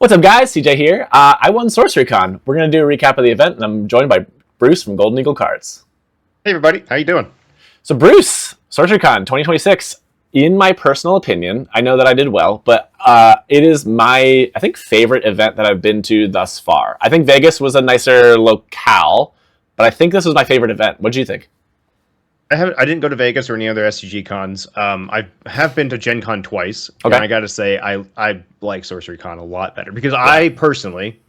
What's up, guys? CJ here. I won SorceryCon. We're going to do a recap of the event, and I'm joined by Bruce from Golden Eagle Cards. Hey, everybody. How you doing? So, Bruce, SorceryCon 2026, in my personal opinion, I know that I did well, but it is my, I think, favorite event that I've been to thus far. I think Vegas was a nicer locale, but I think this was my favorite event. What do you think? I didn't go to Vegas or any other SCG cons. I have been to Gen Con twice, Okay. and I got to say I like SorceryCon a lot better because I personally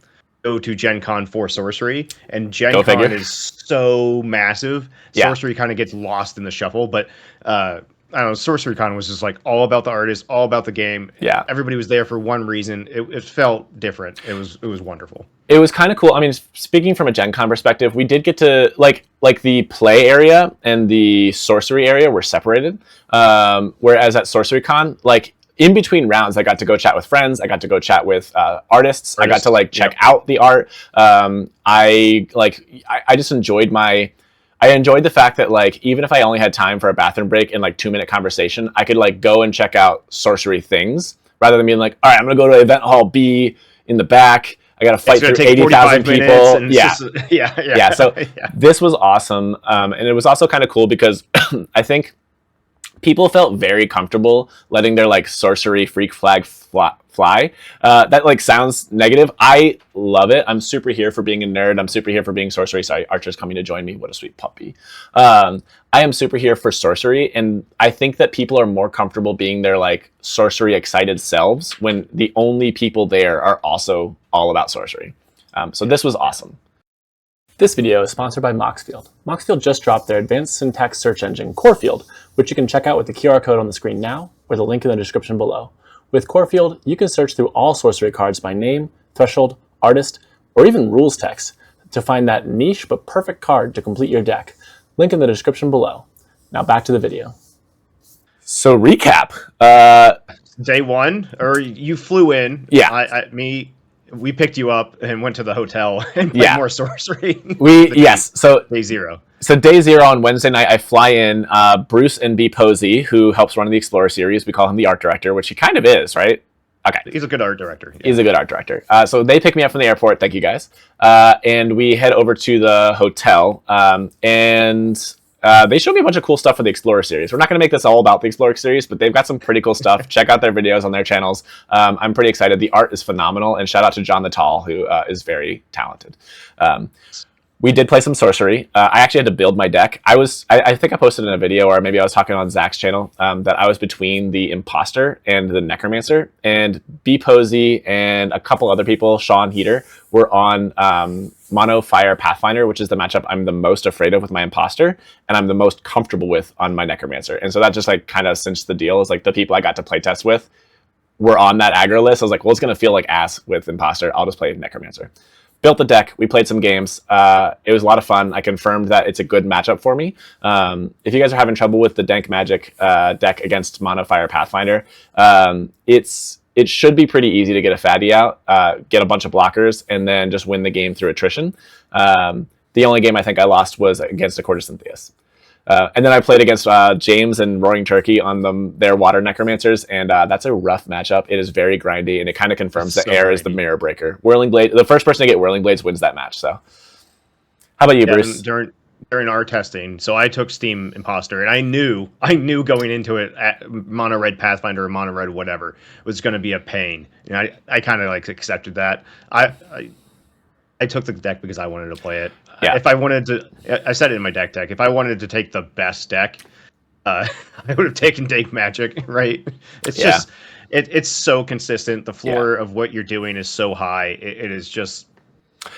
go to Gen Con for sorcery, and Gen Go Con figure. is so massive. Yeah. Sorcery kind of gets lost in the shuffle, but I don't know. SorceryCon was just like all about the artist, all about the game. Yeah. Everybody was there for one reason. It felt different. It was wonderful. It was kind of cool. I mean, speaking from a Gen Con perspective, we did get to, like the play area and the sorcery area were separated. Whereas at SorceryCon, like, in between rounds, I got to go chat with friends. I got to go chat with artists. I got to, like, check out the art. I just enjoyed I enjoyed the fact that, like, even if I only had time for a bathroom break and, like, 2-minute conversation, I could, like, go and check out sorcery things rather than being like, all right, I'm going to go to event hall B in the back. I got to fight through 80,000 people. Yeah. Yeah. So this was awesome. And it was also kind of cool because I think people felt very comfortable letting their, like, sorcery freak flag fly. That, like, sounds negative. I love it. I'm super here for being a nerd. I'm super here for being sorcery. Sorry, Archer's coming to join me. What a sweet puppy. I am super here for sorcery, and I think that people are more comfortable being their, like, sorcery excited selves when the only people there are also all about sorcery. So this was awesome. This video is sponsored by Moxfield. Moxfield just dropped their advanced syntax search engine, Corefield, which you can check out with the QR code on the screen now or the link in the description below. With Corefield, you can search through all sorcery cards by name, threshold, artist, or even rules text to find that niche but perfect card to complete your deck. Link in the description below. Now back to the video. So recap. Day one, or you flew in. Yeah. We picked you up and went to the hotel and played more sorcery. So day zero. So day zero on Wednesday night, I fly in. Bruce and B. Posey, who helps run the Explorer series, we call him the art director, which he kind of is, right? Okay. He's a good art director. Yeah. He's a good art director. So they pick me up from the airport. Thank you, guys. And we head over to the hotel. They showed me a bunch of cool stuff for the Explorer series. We're not going to make this all about the Explorer series, but they've got some pretty cool stuff. Check out their videos on their channels. I'm pretty excited. The art is phenomenal. And shout out to John the Tall, who is very talented. We did play some sorcery. I actually had to build my deck. I think I posted in a video, or maybe I was talking on Zach's channel, that I was between the Imposter and the Necromancer. And B. Posey and a couple other people, Sean Heater, were on Mono Fire Pathfinder, which is the matchup I'm the most afraid of with my Imposter, and I'm the most comfortable with on my Necromancer. And so that just, like, kind of cinched the deal. Is like the people I got to play test with were on that aggro list. I was like, well, it's going to feel like ass with Imposter. I'll just play Necromancer. Built the deck. We played some games. It was a lot of fun. I confirmed that it's a good matchup for me. If you guys are having trouble with the Dank Magic deck against Mono Fire Pathfinder, it should be pretty easy to get a fatty out, get a bunch of blockers, and then just win the game through attrition. The only game I think I lost was against a Cordyceps. And then I played against James and Roaring Turkey on their Water Necromancers, and that's a rough matchup. It is very grindy, and it kind of confirms that air is the mirror breaker. Whirling Blade, the first person to get Whirling Blades wins that match. So, how about you, Bruce? During our testing, so I took Steam Imposter, and I knew going into it at Mono Red Pathfinder or Mono Red whatever was going to be a pain, and I kind of, like, accepted that. I took the deck because I wanted to play it. Yeah. If I wanted to, I said it in my deck. If I wanted to take the best deck, I would have taken Dank Magic, right? It's just, it's so consistent. The floor of what you're doing is so high. It is just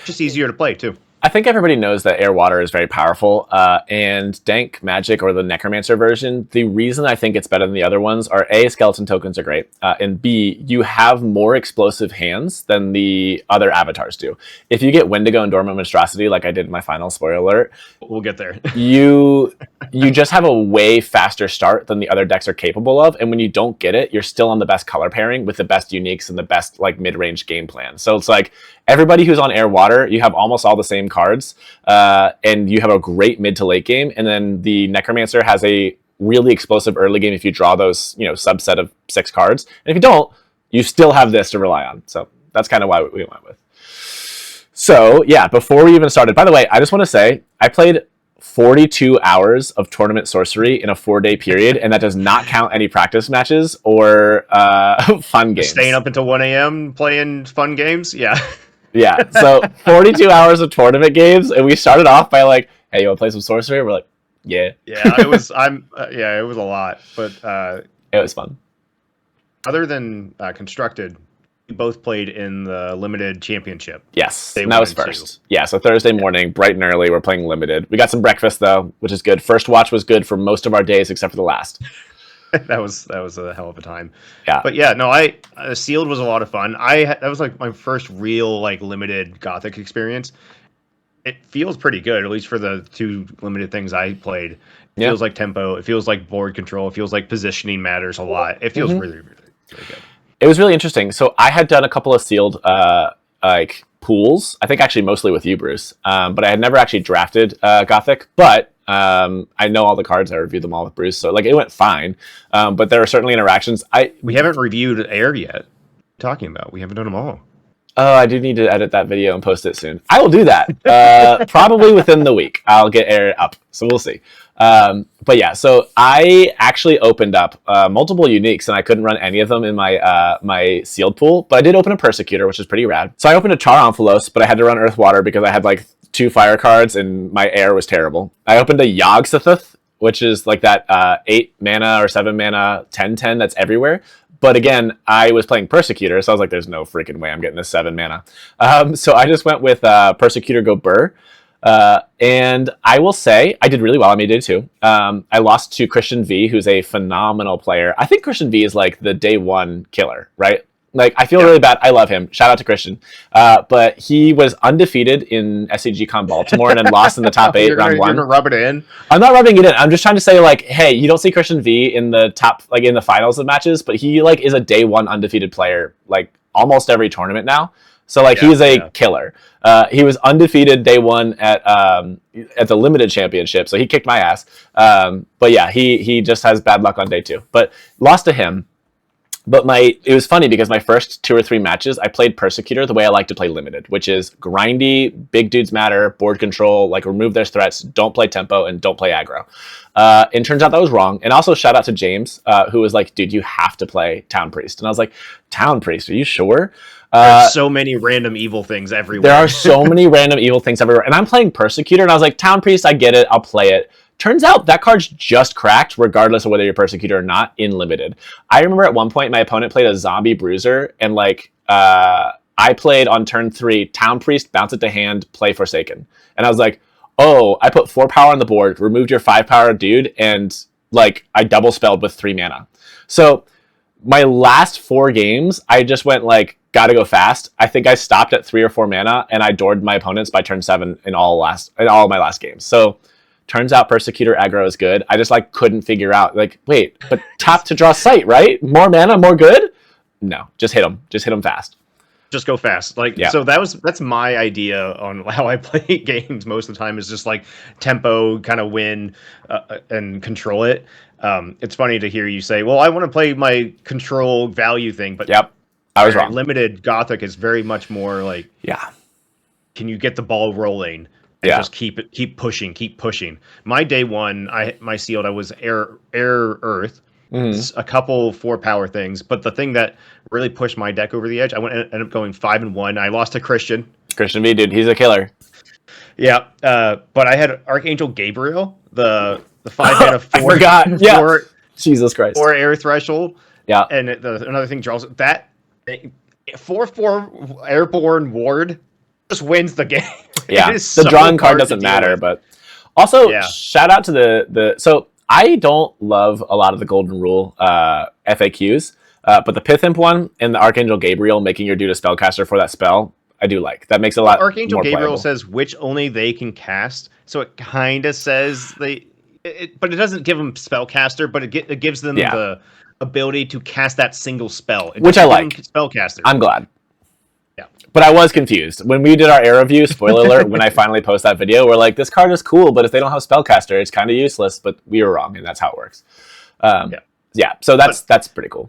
easier to play too. I think everybody knows that air water is very powerful, and Dank Magic, or the Necromancer version, the reason I think it's better than the other ones are A, skeleton tokens are great, and B, you have more explosive hands than the other avatars do. If you get Wendigo and Dormant Monstrosity, like I did in my final, spoiler alert, we'll get there. you just have a way faster start than the other decks are capable of, and when you don't get it, you're still on the best color pairing with the best uniques and the best, like, mid-range game plan. So it's like, everybody who's on air water, you have almost all the same cards, and you have a great mid to late game. And then the Necromancer has a really explosive early game if you draw those, subset of 6 cards. And if you don't, you still have this to rely on. So that's kind of why we went with. So yeah, before we even started, by the way, I just want to say I played 42 hours of tournament sorcery in a 4-day period, and that does not count any practice matches or fun games. Staying up until 1 a.m. playing fun games, yeah. Yeah, so 42 hours of tournament games, and we started off by like, hey, you want to play some sorcery? We're like, yeah. Yeah, it was it was a lot, but it was fun. Other than Constructed, we both played in the Limited Championship. Yes, and that was first. Yeah, so Thursday morning, bright and early, we're playing Limited. We got some breakfast, though, which is good. First watch was good for most of our days, except for the last. that was a hell of a time. Yeah. But yeah, no, Sealed was a lot of fun. That was like my first real like Limited Gothic experience. It feels pretty good, at least for the 2 Limited things I played. It feels like tempo. It feels like board control. It feels like positioning matters a lot. It feels really, really, really good. It was really interesting. So I had done a couple of Sealed like pools. I think actually mostly with you, Bruce. But I had never actually drafted Gothic. But I know all the cards. I reviewed them all with Bruce, so like it went fine. But there were certainly interactions. We haven't reviewed Air yet. Talking about, we haven't done them all. Oh, I do need to edit that video and post it soon. I will do that. Probably within the week. I'll get Air up, so we'll see. But yeah, so I actually opened up multiple uniques, and I couldn't run any of them in my my sealed pool. But I did open a Persecutor, which is pretty rad. So I opened a Char Omphalos, but I had to run Earth Water because I had like 2 fire cards, and my Air was terrible. I opened a Yogg-Sothoth, which is like that 8 mana or 7 mana 10/10 that's everywhere. But again, I was playing Persecutor, so I was like, there's no freaking way I'm getting this 7 mana. So I just went with Persecutor Go Burr. And I will say, I did really well. I made it too. I lost to Christian V, who's a phenomenal player. I think Christian V is like the day 1 killer, right? Like, I feel really bad. I love him. Shout out to Christian. But he was undefeated in SCGCon Baltimore and then lost in the top 8 round 1. You're gonna rub it in? I'm not rubbing it in. I'm just trying to say, like, hey, you don't see Christian V in the top, like, in the finals of matches, but he, like, is a day 1 undefeated player, like, almost every tournament now. So, like, he's a killer. He was undefeated day 1 at the Limited Championship, so he kicked my ass. But yeah, he just has bad luck on day 2. But lost to him. But it was funny because my first 2 or 3 matches, I played Persecutor the way I like to play Limited, which is grindy, big dudes matter, board control, like remove their threats, don't play tempo, and don't play aggro. And turns out that was wrong. And also shout out to James, who was like, dude, you have to play Town Priest. And I was like, Town Priest, are you sure? There's so many random evil things everywhere. There are so many random evil things everywhere. And I'm playing Persecutor, and I was like, Town Priest, I get it, I'll play it. Turns out that card's just cracked, regardless of whether you're Persecutor or not, in Limited. I remember at one point my opponent played a Zombie Bruiser, and like I played on turn 3, Town Priest, bounce it to hand, play Forsaken. And I was like, oh, I put 4 power on the board, removed your 5 power dude, and like I double spelled with 3 mana. So my last 4 games, I just went like, gotta go fast. I think I stopped at 3 or 4 mana, and I doored my opponents by turn 7 in all of my last games. So turns out Persecutor aggro is good. I just like couldn't figure out, like, wait, but tap to draw sight, right? More mana, more good? No, just hit them. Just hit them fast. Just go fast. Like, so that's my idea on how I play games most of the time, is just like tempo, kind of win and control it. It's funny to hear you say, well, I want to play my control value thing, but I was wrong. Limited Gothic is very much more like, can you get the ball rolling? And just keep pushing. My day 1, my sealed, I was air earth, a couple 4 power things, but the thing that really pushed my deck over the edge, I ended up going 5-1. I lost to Christian V, dude, he's a killer. Yeah, but I had Archangel Gabriel, the 5 mana 4. I forgot. 4, Jesus Christ, 4 air threshold. Yeah, and another thing draws that 4/4 airborne ward just wins the game. Yeah, the drawing card doesn't matter, but also shout out to the so I don't love a lot of the Golden Rule FAQs, but the Pith Imp one and the Archangel Gabriel making your dude a spellcaster for that spell, I do like. That makes it a lot Archangel more Gabriel playable. says which only they can cast, so it kind of says but it doesn't give them spellcaster, but it gives them the ability to cast that single spell, which I like. Spellcaster. I'm glad. Yeah. But I was confused. When we did our air review, spoiler alert, when I finally post that video, we're like, this card is cool, but if they don't have Spellcaster, it's kind of useless, but we were wrong, and that's how it works. So that's pretty cool.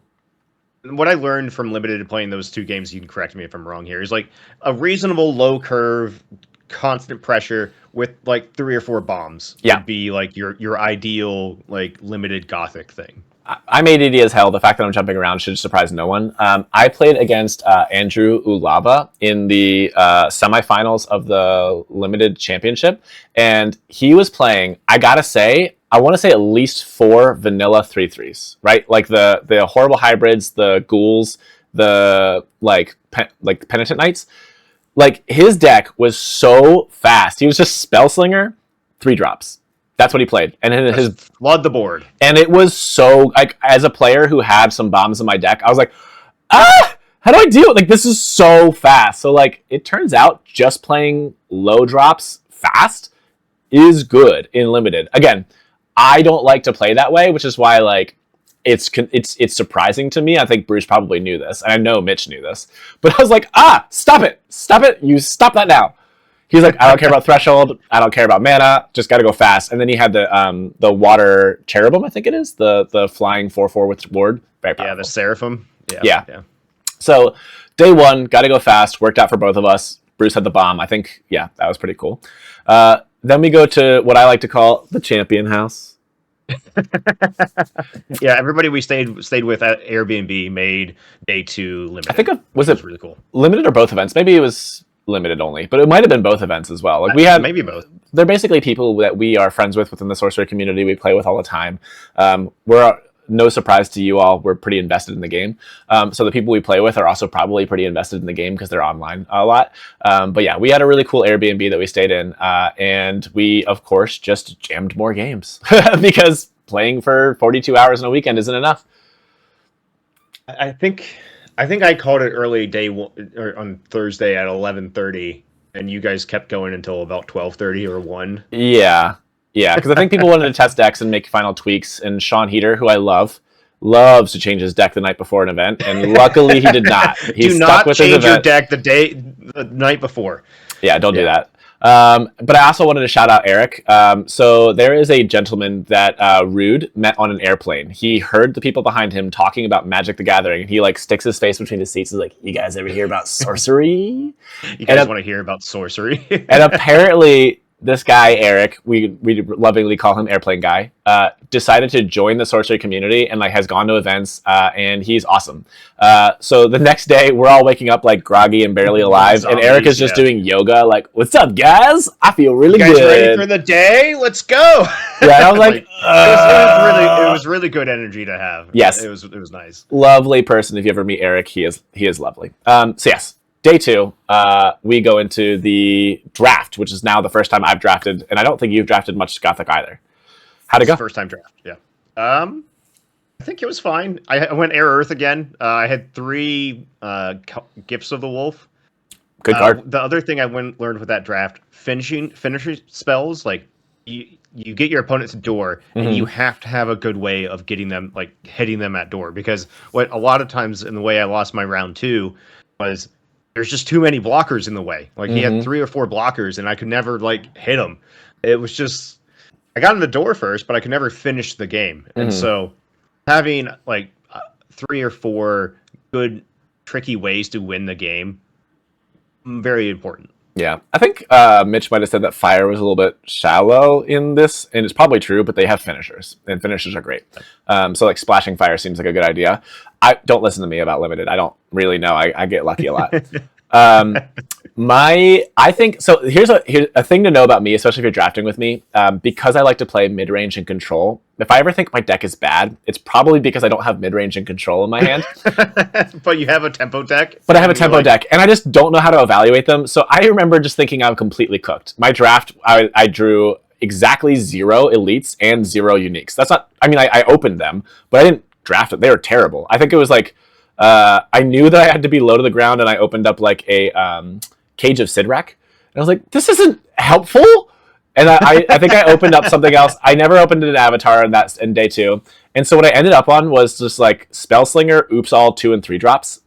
what I learned from limited playing those 2 games, you can correct me if I'm wrong here, is like a reasonable low curve, constant pressure with like 3 or 4 bombs would be like your ideal like limited Gothic thing. I'm ADD as hell. The fact that I'm jumping around should surprise no one. I played against Andrew Ulava in the semifinals of the Limited Championship, and he was playing, I gotta say, I want to say at least 4 vanilla 3/3s, right? Like the horrible hybrids, the ghouls, the like penitent knights. Like his deck was so fast. He was just Spellslinger, 3 drops. That's what he played, and his flood the board. And it was so, like, as a player who had some bombs in my deck, I was like, how do I do it? Like, this is so fast. So, like, it turns out just playing low drops fast is good in limited. Again, I don't like to play that way, which is why, like, it's surprising to me. I think Bruce probably knew this, and I know Mitch knew this. But I was like, stop it, you stop that now. He's like, I don't care about threshold. I don't care about mana. Just got to go fast. And then he had the water cherubim, I think it is, the flying 4/4 with ward. Very powerful. Yeah, the seraphim. Yeah. So day 1, got to go fast. Worked out for both of us. Bruce had the bomb. I think, yeah, that was pretty cool. Then we go to what I like to call the champion house. Yeah, everybody we stayed with at Airbnb made day 2 limited. I think was it really cool. Limited or both events? Maybe it was limited only, but it might have been both events as well. Like we had maybe both. They're basically people that we are friends with within the sorcerer community. We play with all the time. We're no surprise to you all. We're pretty invested in the game. So the people we play with are also probably pretty invested in the game because they're online a lot. But yeah, we had a really cool Airbnb that we stayed in, and we of course just jammed more games because playing for 42 hours in a weekend isn't enough. I think I called it early day 1 or on Thursday at 11:30, and you guys kept going until about 12:30 or 1. Yeah, because I think people wanted to test decks and make final tweaks. And Sean Heater, who I loves to change his deck the night before an event, and luckily he did not. He stuck with his event. Do not change your deck the night before. Yeah, don't do that. But I also wanted to shout out Eric. So there is a gentleman that Rude met on an airplane. He heard the people behind him talking about Magic the Gathering, and he like sticks his face between his seats. He's like, "You guys ever hear about sorcery? You guys want to hear about sorcery?" And apparently, this guy Eric, we lovingly call him Airplane Guy, decided to join the sorcery community and like has gone to events, and he's awesome. So the next day, we're all waking up like groggy and barely alive, and Eric is just doing yoga. Like, "What's up, guys? I feel really good. Ready for the day? Let's go!" Yeah, and I was like, it was really good energy to have. Yes, it was nice. Lovely person. If you ever meet Eric, he is lovely. So yes. Day 2, we go into the draft, which is now the first time I've drafted, and I don't think you've drafted much Gothic either. How'd it go? First time draft, yeah. I think it was fine. I went Air Earth again. I had 3 Gifts of the Wolf. Good card. The other thing I learned with that draft, finishing spells, like you get your opponent's door, and you have to have a good way of getting them, like hitting them at door, because what a lot of times in the way I lost my round 2 was there's just too many blockers in the way. Like he had 3 or 4 blockers, and I could never like hit them. It was just I got in the door first, but I could never finish the game. And so having like 3 or 4 good tricky ways to win the game, very important. Yeah, I think Mitch might have said that fire was a little bit shallow in this, and it's probably true, but they have finishers, and finishers are great. So like splashing fire seems like a good idea. Don't listen to me about limited. I don't really know. I get lucky a lot. I think so. Here's a thing to know about me, especially if you're drafting with me, because I like to play mid range and control. If I ever think my deck is bad, it's probably because I don't have mid range and control in my hand. But you have a tempo deck. But I have a tempo deck, and I just don't know how to evaluate them. So I remember just thinking I'm completely cooked. My draft, I drew exactly 0 elites and 0 uniques. That's not. I mean, I opened them, but I didn't draft it. They were terrible. I think it was like. I knew that I had to be low to the ground, and I opened up like a Cage of Sidrak. And I was like, this isn't helpful. And I think I opened up something else. I never opened an avatar in day 2. And so what I ended up on was just like Spellslinger, Oops All 2 and 3 drops.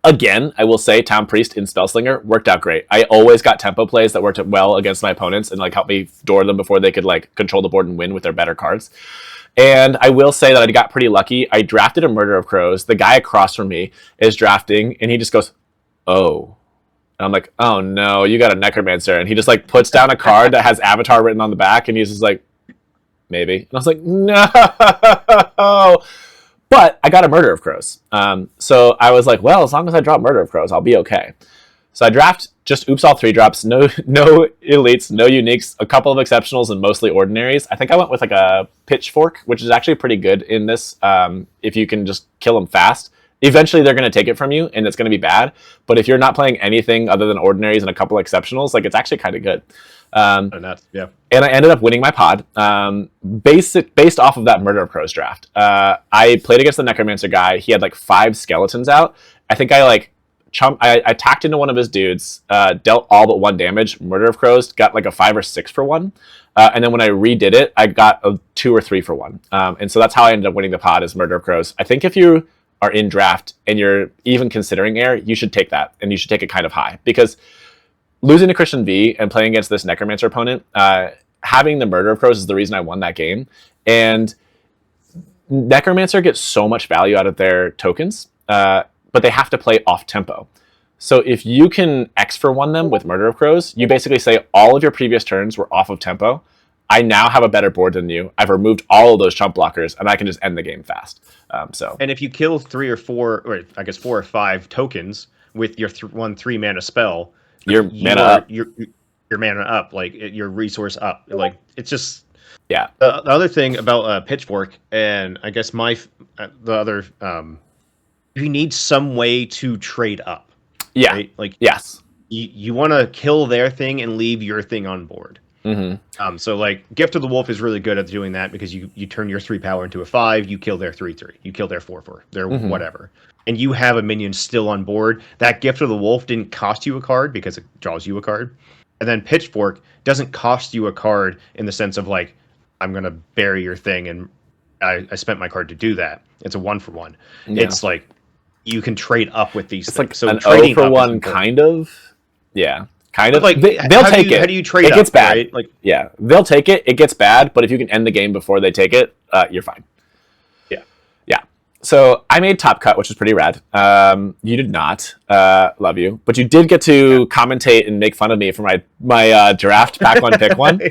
Again, I will say Town Priest in Spellslinger worked out great. I always got tempo plays that worked well against my opponents and like helped me door them before they could like control the board and win with their better cards. And I will say that I got pretty lucky. I drafted a Murder of Crows. The guy across from me is drafting, and he just goes, "Oh." And I'm like, "Oh no, you got a Necromancer." And he just like puts down a card that has Avatar written on the back, and he's just like, "Maybe." And I was like, "No." But I got a Murder of Crows. So I was like, well, as long as I drop Murder of Crows, I'll be okay. So I draft just oops all 3-drops, no elites, no uniques, a couple of exceptionals, and mostly ordinaries. I think I went with like a Pitchfork, which is actually pretty good in this if you can just kill them fast. Eventually they're going to take it from you, and it's going to be bad. But if you're not playing anything other than ordinaries and a couple of exceptionals, like it's actually kind of good. Yeah. And I ended up winning my pod based off of that Murder of Crows draft. I played against the Necromancer guy. He had like 5 skeletons out. I think I attacked into one of his dudes, dealt all but 1 damage. Murder of Crows got like a 5 or 6 for 1. And then when I redid it, I got a 2 or 3 for 1. And so that's how I ended up winning the pod, is Murder of Crows. I think if you are in draft and you're even considering air, you should take that, and you should take it kind of high, because losing to Christian V and playing against this Necromancer opponent, having the Murder of Crows is the reason I won that game. And Necromancer gets so much value out of their tokens, but they have to play off tempo. So if you can X for 1 them with Murder of Crows, you basically say all of your previous turns were off of tempo. I now have a better board than you. I've removed all of those chump blockers, and I can just end the game fast. And if you kill 3 or 4, or I guess 4 or 5 tokens with your 1 3-mana spell, your mana up. Your mana up, like your resource up. Like it's just yeah. The other thing about Pitchfork, and I guess the other, you need some way to trade up. Yeah. Right? Like yes. You want to kill their thing and leave your thing on board. Mm-hmm. So like Gift of the Wolf is really good at doing that, because you turn your 3 power into a 5, you kill their 3/3, you kill their 4/4, their whatever, and you have a minion still on board. That Gift of the Wolf didn't cost you a card because it draws you a card, and then Pitchfork doesn't cost you a card in the sense of like, I'm gonna bury your thing and I spent my card to do that. It's a 1-for-1. Yeah. It's like you can trade up with these. It's things. Like so an 0-for-1 kind of. Yeah. Kind of. Like they'll take it. How do you trade it gets up, bad. Right? Like, yeah, they'll take it. It gets bad, but if you can end the game before they take it, you're fine. Yeah. So I made Top Cut, which was pretty rad. You did not. Love you, but you did get to commentate and make fun of me for my draft pack 1 pick 1.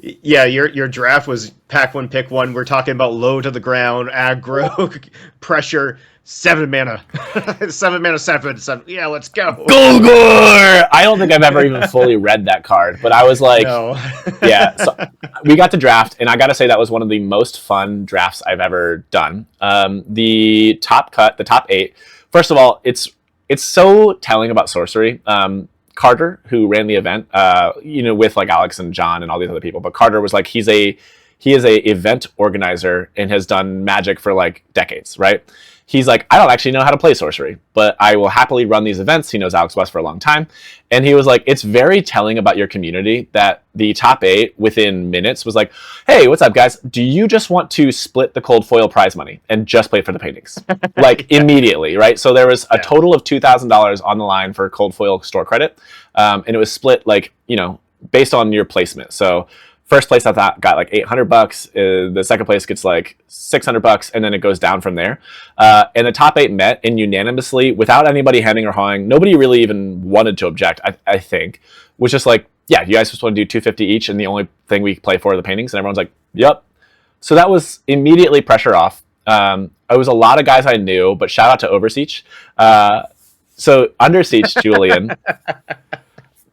Yeah, your draft was pack 1 pick 1. We're talking about low to the ground, aggro, pressure. 7 mana. 7 mana, 7. Yeah, let's go. Golgor! I don't think I've ever even fully read that card, but I was like, no. Yeah. So we got to draft, and I got to say that was one of the most fun drafts I've ever done. The top cut, the top 8. First of all, it's so telling about sorcery. Carter, who ran the event, with like Alex and John and all these other people, but Carter was like, he is a event organizer and has done Magic for like decades, right? He's like, I don't actually know how to play sorcery, but I will happily run these events. He knows Alex West for a long time. And he was like, it's very telling about your community that the top 8 within minutes was like, hey, what's up, guys? Do you just want to split the cold foil prize money and just play for the paintings? Like immediately, right? So there was a total of $2,000 on the line for cold foil store credit. And it was split like, based on your placement. So first place I thought got like $800. The second place gets like $600, and then it goes down from there. And the top 8 met, and unanimously, without anybody hemming or hawing, nobody really even wanted to object. I think was just like, yeah, you guys just want to do $250 each, and the only thing we play for are the paintings, and everyone's like, yep. So that was immediately pressure off. It was a lot of guys I knew, but shout out to Overseach. So Undersiege Julian.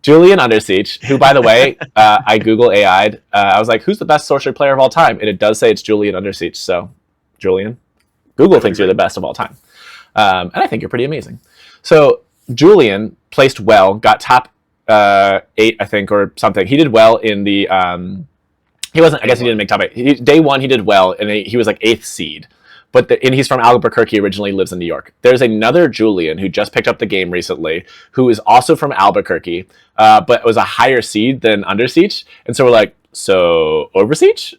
Julian Undersiege, who, by the way, I Google AI'd. I was like, who's the best sorcery player of all time? And it does say it's Julian Undersiege. So, Julian, Google thinks you're the best of all time. And I think you're pretty amazing. So, Julian placed well, got top 8, I think, or something. He did well in the... he wasn't... I guess he didn't make top 8. Day 1, he did well, and he was like 8th seed. And he's from Albuquerque, originally lives in New York. There's another Julian who just picked up the game recently, who is also from Albuquerque, but was a higher seed than Undersiege. And so we're like, so Oversiege?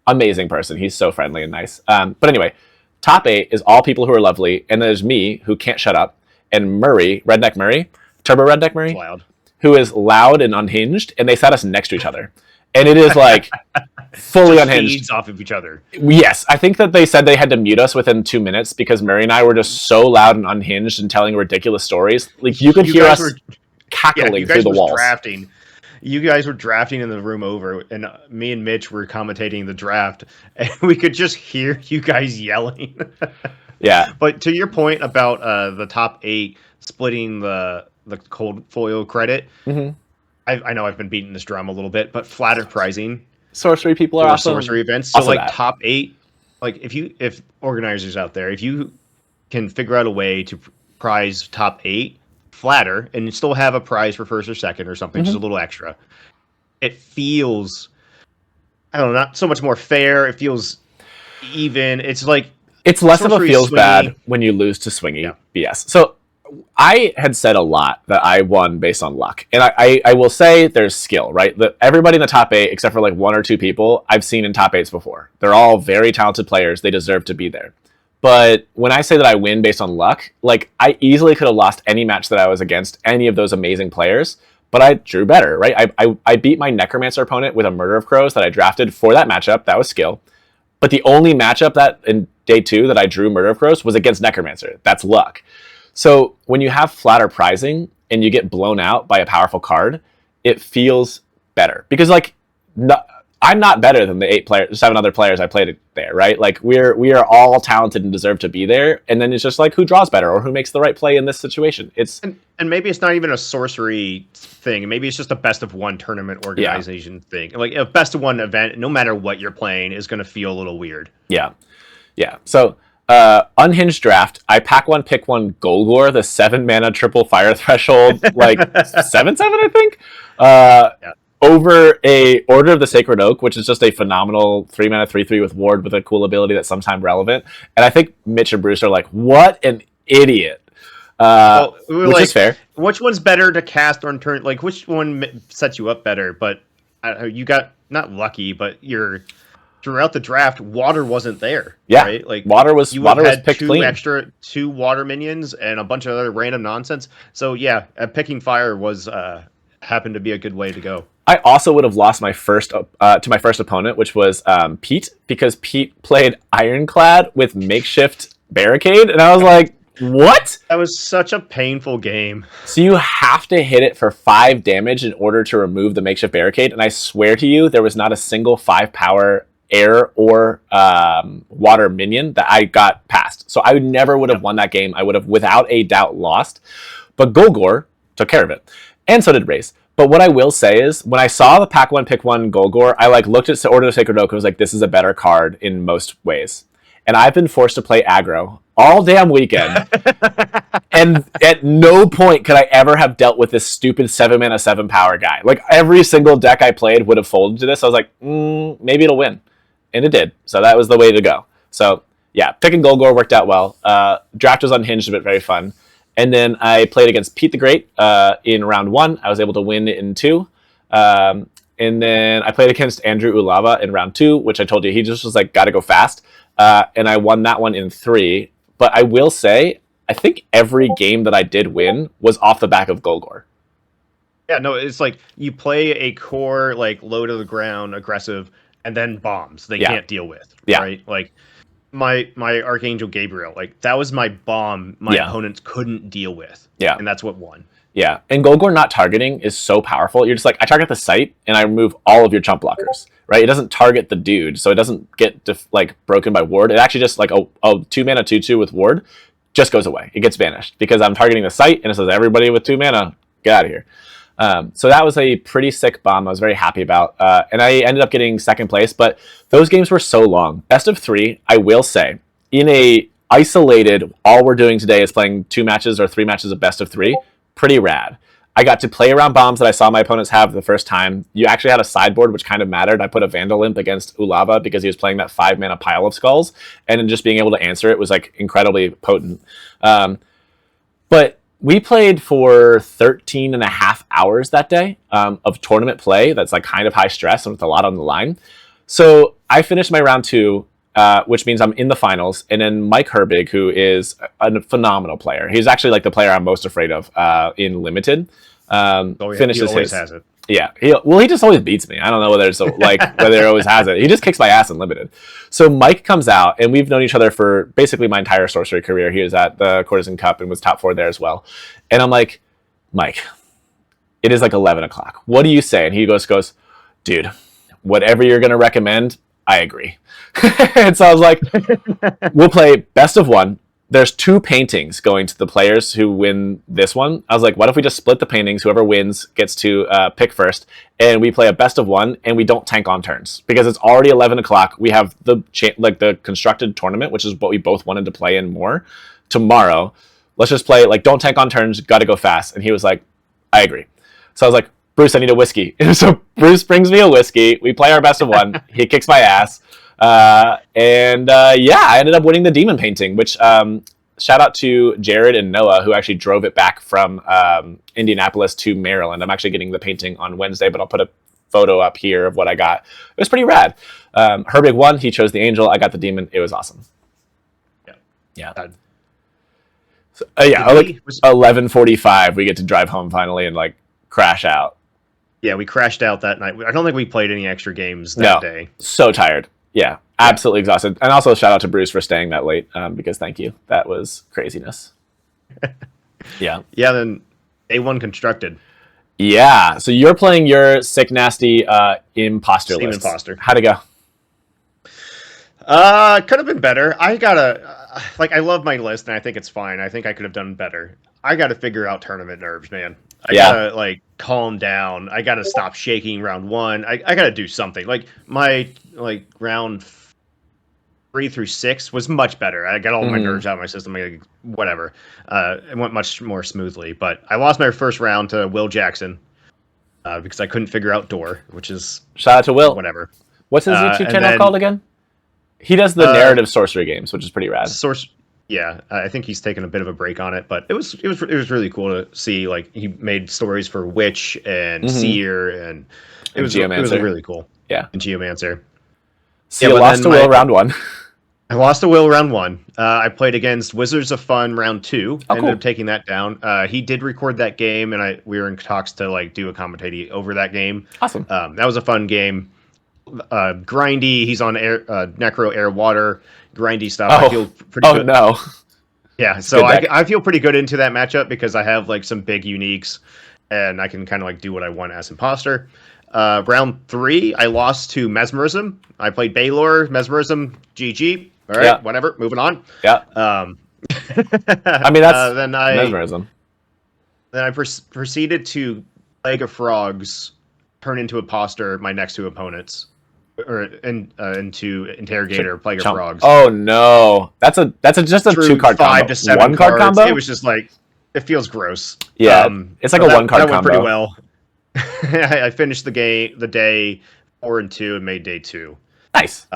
Amazing person. He's so friendly and nice. But anyway, top 8 is all people who are lovely. And there's me, who can't shut up, and Murray, Redneck Murray, Turbo Redneck Murray, loud, who is loud and unhinged. And they sat us next to each other. and it is like fully just unhinged. feeds off of each other. Yes, I think that they said they had to mute us within 2 minutes because Murray and I were just so loud and unhinged and telling ridiculous stories. Like you could hear us cackling through the walls. Drafting. You guys were drafting in the room over, and me and Mitch were commentating the draft, and we could just hear you guys yelling. Yeah. But to your point about the top 8 splitting the cold foil credit, I know I've been beating this drum a little bit, but flatter pricing. Sorcery people are awesome. Sorcery events. So like top 8, like if organizers out there, if you can figure out a way to prize top 8 flatter and still have a prize for first or second or something, just a little extra, it feels, I don't know, not so much more fair. It feels even. It's like it's less of a feels swingy. Bad when you lose to swingy BS. So I had said a lot that I won based on luck, and I will say there's skill, right? That everybody in the top 8, except for like 1 or 2 people, I've seen in top 8s before. They're all very talented players. They deserve to be there. But when I say that I win based on luck, like I easily could have lost any match that I was against any of those amazing players, but I drew better, right? I beat my Necromancer opponent with a Murder of Crows that I drafted for that matchup. That was skill. But the only matchup that in day 2 that I drew Murder of Crows was against Necromancer. That's luck. So when you have flatter prizing and you get blown out by a powerful card, it feels better because like I'm not better than the 7 other players I played there, right? Like we are all talented and deserve to be there. And then it's just like who draws better or who makes the right play in this situation. It's and maybe it's not even a sorcery thing. Maybe it's just a best of 1 tournament organization thing. Like a best of 1 event, no matter what you're playing, is going to feel a little weird. Yeah. So unhinged draft. I pack 1, pick 1 Golgor, the 7 mana triple fire threshold, like 7/7, I think. Over a Order of the Sacred Oak, which is just a phenomenal 3 mana 3/3 with ward with a cool ability that's sometime relevant. And I think Mitch and Bruce are like, what an idiot. Which is fair. Which one's better to cast on turn? Like, which one sets you up better? But you got not lucky, but throughout the draft, water wasn't there. Yeah, right? Like water was picked clean. 2 water minions and a bunch of other random nonsense. So yeah, picking fire was happened to be a good way to go. I also would have lost my first to my first opponent, which was Pete, because Pete played Ironclad with Makeshift Barricade, and I was like, what? That was such a painful game. So you have to hit it for 5 damage in order to remove the Makeshift Barricade, and I swear to you, there was not a single 5 power air or water minion that I got past. So I never would have won that game. I would have, without a doubt, lost. But Golgor took care of it, and so did Race. But what I will say is, when I saw the pack 1, pick 1 Golgor, I looked at Order of the Sacred Oak and was like, this is a better card in most ways. And I've been forced to play aggro all damn weekend. And at no point could I ever have dealt with this stupid 7 mana 7 power guy. Like every single deck I played would have folded to this. I was like, maybe it'll win. And it did. So that was the way to go. So yeah, picking Golgor worked out well. Draft was unhinged, but very fun. And then I played against Pete the Great in round 1. I was able to win in 2. And then I played against Andrew Ulava in round 2, which I told you, he just was like, gotta go fast. And I won that one in 3. But I will say, I think every game that I did win was off the back of Golgor. Yeah, no, it's like you play a core, like low to the ground, aggressive, and then bombs they can't deal with. Right? Like my Archangel Gabriel, like that was my bomb my opponents couldn't deal with. Yeah. And that's what won. Yeah. And Golgor not targeting is so powerful. You're just like, I target the site and I remove all of your chump blockers. Right? It doesn't target the dude, so it doesn't get broken by ward. It actually just like a 2 mana 2/2 with ward just goes away. It gets banished because I'm targeting the site and it says everybody with 2 mana, get out of here. So that was a pretty sick bomb I was very happy about. And I ended up getting 2nd place, but those games were so long. Best of 3, I will say, in a isolated, all we're doing today is playing 2 matches or 3 matches of best of 3, pretty rad. I got to play around bombs that I saw my opponents have the first time. You actually had a sideboard, which kind of mattered. I put a Vandal Imp against Ulava because he was playing that 5 mana pile of skulls, and then just being able to answer it was like incredibly potent. But we played for 13 and a half hours that day of tournament play. That's like kind of high stress and with a lot on the line. So I finished my round 2, which means I'm in the finals. And then Mike Herbig, who is a phenomenal player. He's actually like the player I'm most afraid of in Limited. Finishes he always his. has it. Yeah, he just always beats me. I don't know whether it's whether he always has it. He just kicks my ass in limited. So Mike comes out, and we've known each other for basically my entire sorcery career. He was at the Courtesan Cup and was top 4 there as well. And I'm like, Mike, it is like 11 o'clock. What do you say? And he goes, dude, whatever you're gonna recommend, I agree. And so I was like, we'll play best of 1. There's 2 paintings going to the players who win this one. I was like, what if we just split the paintings? Whoever wins gets to pick first, and we play a best of 1, and we don't tank on turns because it's already 11 o'clock. We have the constructed tournament, which is what we both wanted to play in more tomorrow. Let's just play don't tank on turns. Got to go fast. And he was like, I agree. So I was like, Bruce, I need a whiskey. And so Bruce brings me a whiskey. We play our best of 1. He kicks my ass. I ended up winning the demon painting, which shout out to Jared and Noah, who actually drove it back from Indianapolis to Maryland. I'm actually getting the painting on Wednesday, but I'll put a photo up here of what I got. It was pretty rad. Herbig won. He chose the angel. I got the demon. It was awesome. Yeah. So, 11:45. We get to drive home finally and crash out. Yeah, we crashed out that night. I don't think we played any extra games that day. So tired. Yeah, absolutely exhausted. And also shout out to Bruce for staying that late because thank you. That was craziness. Yeah. Yeah, then A1 constructed. Yeah, so you're playing your sick, nasty imposter Steam list. Imposter. How'd it go? Could have been better. I love my list, and I think it's fine. I think I could have done better. I got to figure out tournament nerves, man. I gotta calm down. I gotta stop shaking round 1. I gotta do something. My round 3 through 6 was much better. I got all my nerves out of my system. Whatever. It went much more smoothly. But I lost my first round to Will Jackson because I couldn't figure out Door, which is shout out to Will. Whatever. What's his YouTube channel called again? He does the narrative sorcery games, which is pretty rad. Yeah, I think he's taken a bit of a break on it, but it was really cool to see. He made stories for Witch and Seer, and it was really cool. Yeah, and Geomancer. So you lost to Will round 1. I lost to Will round 1. I played against Wizards of Fun round 2. Ended up taking that down. He did record that game, and we were in talks to do a commentating over that game. Awesome. That was a fun game. Grindy. He's on Necro, Air, Water. Grindy stuff. I feel pretty good. Oh no. Yeah, so I feel pretty good into that matchup because I have some big uniques, and I can kind of do what I want as imposter. Round 3, I lost to Mesmerism. I played Baylor, Mesmerism, GG. All right, whatever. Moving on. Yeah. I mean that's Mesmerism. Then I proceeded to Plague of Frogs, turn into imposter my next 2 opponents. Into Interrogator, Plague of Frogs. Oh no, that's just a 2-card 5 to 7 1-card combo. It was just it feels gross. Yeah, it's a 1-card combo. That went pretty well. I finished the day 4 and 2 and made day 2. Nice.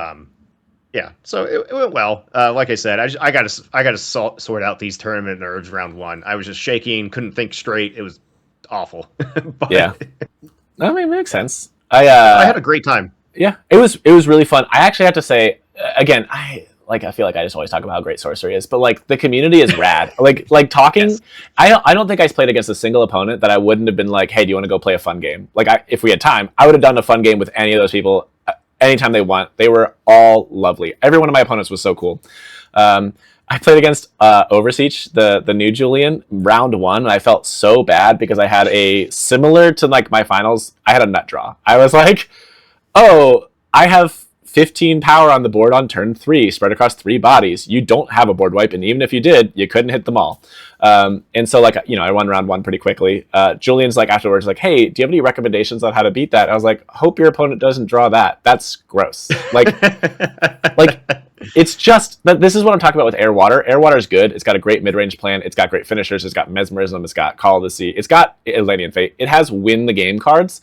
Yeah, so it went well. Like I said, I gotta sort out these tournament nerves round 1. I was just shaking, couldn't think straight. It was awful. Yeah, I mean, it makes sense. I had a great time. Yeah, it was really fun. I actually have to say, again, I feel like I just always talk about how great sorcery is, but the community is rad. Talking, yes. I don't think I played against a single opponent that I wouldn't have been hey, do you want to go play a fun game? If we had time, I would have done a fun game with any of those people anytime they want. They were all lovely. Every one of my opponents was so cool. I played against Overseach, the new Julian, round 1, and I felt so bad because I had similar to my finals, I had a nut draw. I was oh, I have 15 power on the board on turn 3, spread across 3 bodies. You don't have a board wipe, and even if you did, you couldn't hit them all. And so, I won round 1 pretty quickly. Julian's afterwards, hey, do you have any recommendations on how to beat that? I was hope your opponent doesn't draw that. That's gross. It's just, this is what I'm talking about with Air Water. Air Water is good. It's got a great mid-range plan. It's got great finishers. It's got Mesmerism. It's got Call of the Sea. It's got Atlantean Fate. It has win the game cards.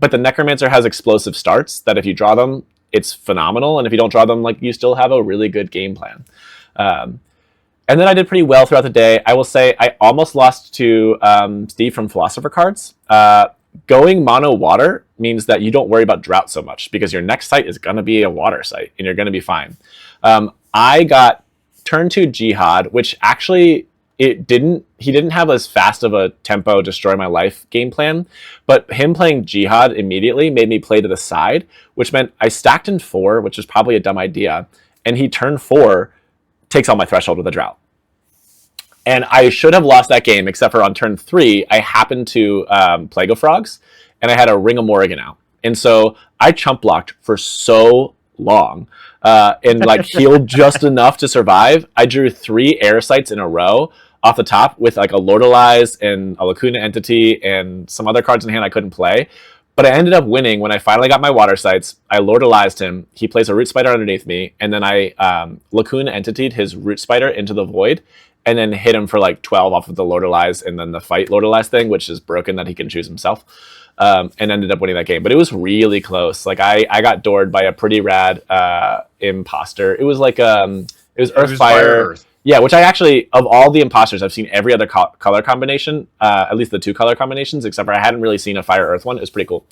But the Necromancer has explosive starts that if you draw them, it's phenomenal. And if you don't draw them, you still have a really good game plan. And then I did pretty well throughout the day. I will say I almost lost to Steve from Philosopher Cards. Going mono water means that you don't worry about drought so much because your next site is going to be a water site and you're going to be fine. I got turn 2 Jihad, which actually he didn't have as fast of a tempo destroy my life game plan, but him playing Jihad immediately made me play to the side, which meant I stacked in 4, which was probably a dumb idea, and he turn 4 takes all my threshold with a drought. And I should have lost that game, except for on turn 3, I happened to Plague of Frogs, and I had a Ring of Morrigan out. And so I chump blocked for so long and like healed just enough to survive. I drew 3 air sites in a row off the top with like a Lordalize and a Lacuna Entity and some other cards in hand I couldn't play. But I ended up winning when I finally got my water sites. I Lordalized him. He plays a Root Spider underneath me. And then I Lacuna Entity'd his Root Spider into the Void and then hit him for like 12 off of the Lordalize and then the fight Lordalize thing, which is broken that he can choose himself. And ended up winning that game. But it was really close. Like I got doored by a pretty rad imposter. It was like it was Earth Fire. Earth. Yeah, which I actually, of all the imposters, I've seen every other color combination, at least the 2 color combinations, except for I hadn't really seen a Fire Earth one. It was pretty cool.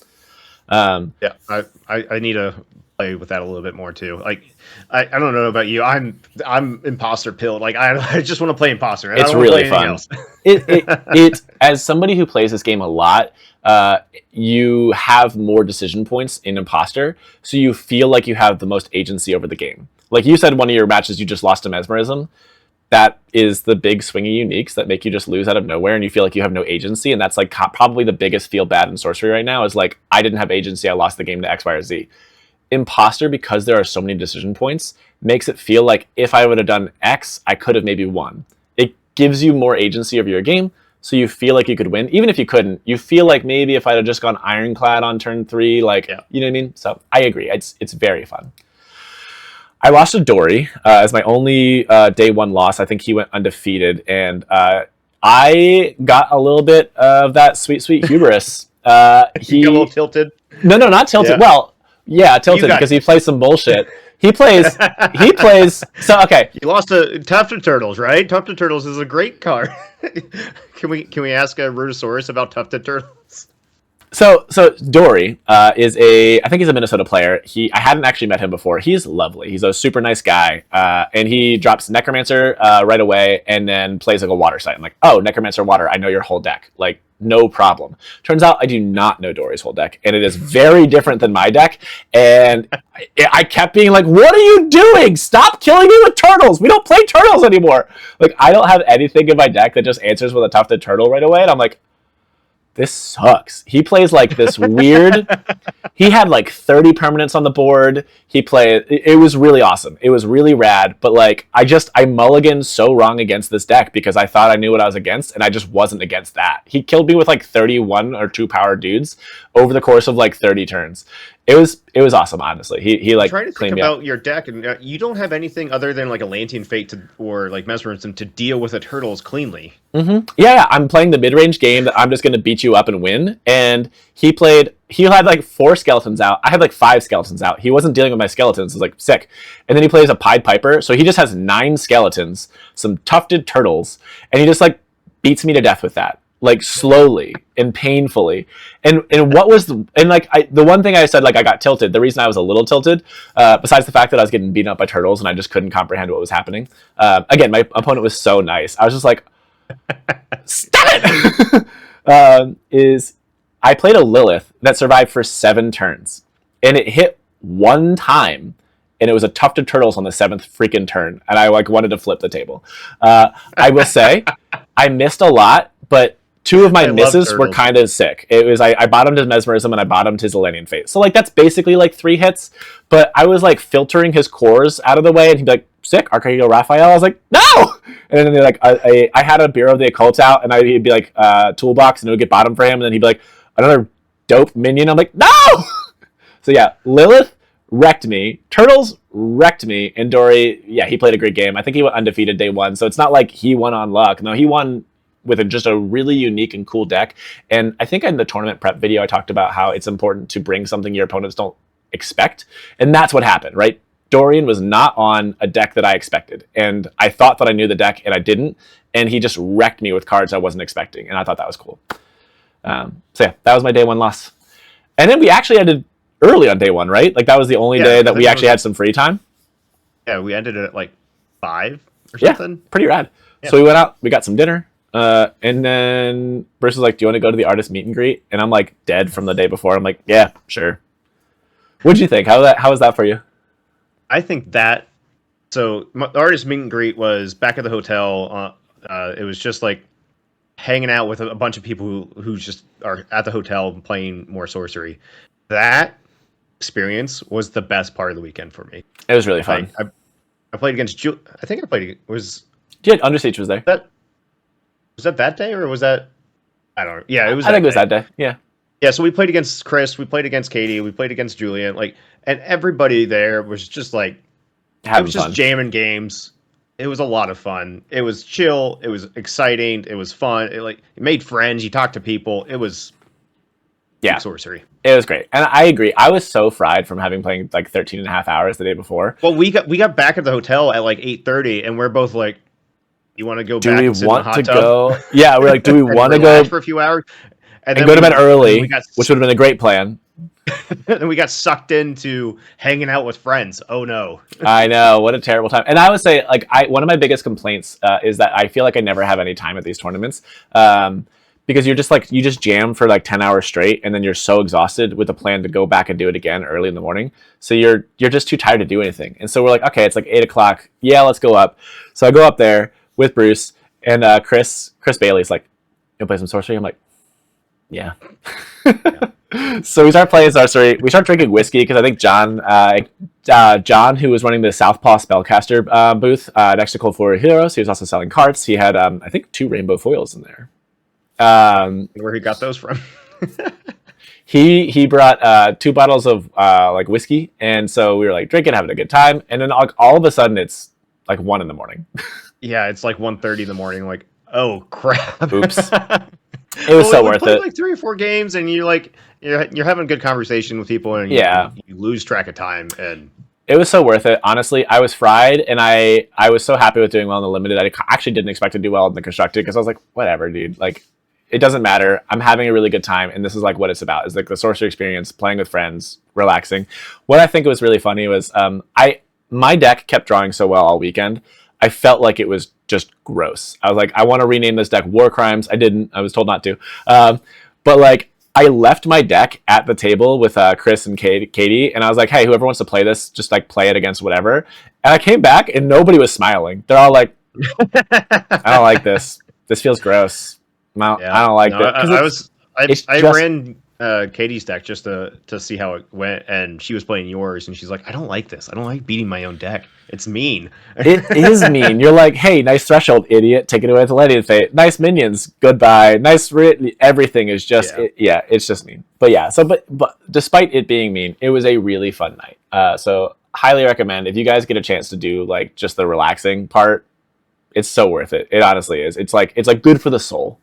Yeah, I need to play with that a little bit more too. Like I don't know about you. I'm imposter pilled. Like I just want to play imposter. It's really fun. It as somebody who plays this game a lot, you have more decision points in imposter, so you feel like you have the most agency over the game. Like you said, one of your matches you just lost to Mesmerism. That is the big swingy uniques that make you just lose out of nowhere and you feel like you have no agency. And that's like probably the biggest feel bad in Sorcery right now is like, I didn't have agency. I lost the game to X, Y, or Z. Imposter, because there are so many decision points, makes it feel like if I would have done X, I could have maybe won. It gives you more agency over your game. So you feel like you could win. Even if you couldn't, you feel like maybe if I'd have just gone Ironclad on turn 3, like, yeah. You know what I mean? So I agree. It's very fun. I lost to Dory as my only day 1 loss. I think he went undefeated, and I got a little bit of that sweet hubris. He got a little tilted. No, not tilted. Yeah. Well, yeah, tilted because he plays some bullshit. He plays. So okay. You lost to Tufted Turtles, right? Tufted Turtles is a great card. Can we ask a Rutosaurus about Tufted Turtles? So Dory is I think he's a Minnesota player. I hadn't actually met him before. He's lovely. He's a super nice guy. And he drops Necromancer right away and then plays like a water site. I'm like, oh, Necromancer water. I know your whole deck. Like, no problem. Turns out I do not know Dory's whole deck. And it is very different than my deck. And I kept being like, what are you doing? Stop killing me with turtles. We don't play turtles anymore. Like, I don't have anything in my deck that just answers with a Tufted Turtle right away. And I'm like, this sucks. He plays like this weird. He had like 30 permanents on the board. It was really awesome. It was really rad. But like, I mulliganed so wrong against this deck because I thought I knew what I was against, and I just wasn't against that. He killed me with like 31 or 2 power dudes over the course of like 30 turns. It was awesome, honestly. He like trying to think about your deck, and you don't have anything other than like a Lantean Fate or like Mesmerism to deal with the turtles cleanly. Mm-hmm. Yeah, I'm playing the mid-range game that I'm just going to beat you up and win. And he had like 4 skeletons out. I had like 5 skeletons out. He wasn't dealing with my skeletons. It was like sick. And then he plays a Pied Piper, so he just has 9 skeletons, some Tufted Turtles, and he just like beats me to death with that. Like slowly and painfully, and the one thing I said, like I got tilted. The reason I was a little tilted, besides the fact that I was getting beaten up by turtles and I just couldn't comprehend what was happening. Again, my opponent was so nice. I was just like, stop it. Is I played a Lilith that survived for 7 turns, and it hit 1 time. And it was a Tufted Turtles on the 7th freaking turn, and I like wanted to flip the table. I will say, I missed a lot, but 2 of my misses were kind of sick. It was I bottomed his Mesmerism and I bottomed his Elenian Fate. So like that's basically like 3 hits. But I was like filtering his cores out of the way, and he'd be like, "Sick, Archangel Raphael." I was like, "No!" And then like I had a Bureau of the Occult out, and he'd be like Toolbox, and it would get bottom for him, and then he'd be like another dope minion. I'm like, "No!" So yeah, Lilith wrecked me. Turtles wrecked me. And Dory, yeah, he played a great game. I think he went undefeated day 1. So it's not like he won on luck. No, he won with just a really unique and cool deck. And I think in the tournament prep video, I talked about how it's important to bring something your opponents don't expect. And that's what happened, right? Dorian was not on a deck that I expected. And I thought that I knew the deck, and I didn't. And he just wrecked me with cards I wasn't expecting. And I thought that was cool. So yeah, that was my day 1 loss. And then we actually ended early on day 1, right? Like that was the only day that we actually had some free time. Yeah, we ended at like 5 or something. Yeah, pretty rad. Yeah. So we went out, we got some dinner, and then Bruce was like, "Do you want to go to the artist meet and greet?" And I'm like, dead from the day before. I'm like, "Yeah, sure." What'd you think? How was that for you? I think that the artist meet and greet was back at the hotel. It was just like hanging out with a bunch of people who just are at the hotel playing more sorcery. That experience was the best part of the weekend for me. It was really fun. I played against I think I played was Yeah, Under Siege was there. that day or was that I don't know. Yeah, it was. I think it was that day. Yeah. Yeah, so we played against Chris, we played against Katie, we played against Julian, and everybody there was just like Having it was just fun. jamming games. It was a lot of fun. It was chill. It was exciting. It was fun. It made friends. You talked to people. It was sorcery. It was great. And I agree. I was so fried from having played like 13 and a half hours the day before. Well, we got back at the hotel at like 8:30 and we're both like, you want to go back and sit in the hot tub? Go? Yeah, we're like, do we want to go for a few hours and go to bed early, which would have been a great plan. And we got sucked into hanging out with friends. Oh no. I know, what a terrible time. And I would say one of my biggest complaints is that I feel like I never have any time at these tournaments. Because you're just you just jam for like 10 hours straight and then you're so exhausted with a plan to go back and do it again early in the morning. So you're just too tired to do anything. And so we're like, okay, it's like 8:00. Yeah, let's go up. So I go up there with Bruce and Chris Bailey's like, you wanna play some sorcery? I'm like, yeah. So we start playing sorcery. We start drinking whiskey because I think John, who was running the Southpaw Spellcaster booth next to Cold Floor Heroes, he was also selling carts. He had, I think, 2 rainbow foils in there. Where he got those from? He brought 2 bottles of whiskey, and so we were like drinking, having a good time, and then all of a sudden it's like 1 in the morning. Yeah, it's like 1:30 in the morning. Like, oh crap! Oops. It was so worth it. Like 3 or 4 games, and you're having a good conversation with people, and you lose track of time, and it was so worth it. Honestly, I was fried, and I was so happy with doing well in the limited. I actually didn't expect to do well in the constructed because I was like, whatever, dude. Like, it doesn't matter. I'm having a really good time, and this is like what it's about. It's like the sorcery experience, playing with friends, relaxing. What I think was really funny was my deck kept drawing so well all weekend. I felt like it was just gross. I was like, I want to rename this deck War Crimes. I didn't. I was told not to. But like, I left my deck at the table with Chris and Katie, and I was like, hey, whoever wants to play this, just like play it against whatever. And I came back, and nobody was smiling. They're all like, I don't like this. This feels gross. I don't like this. I ran Katie's deck just to see how it went, and she was playing yours, and she's like, I don't like this. I don't like beating my own deck. It's mean. It is mean. You're like, hey, nice threshold, idiot. Take it away with the Lady of Fate. Nice minions. Goodbye. Nice everything is just it's just mean. But yeah, but despite it being mean, it was a really fun night. So highly recommend if you guys get a chance to do like just the relaxing part. It's so worth it. It honestly is. It's like good for the soul.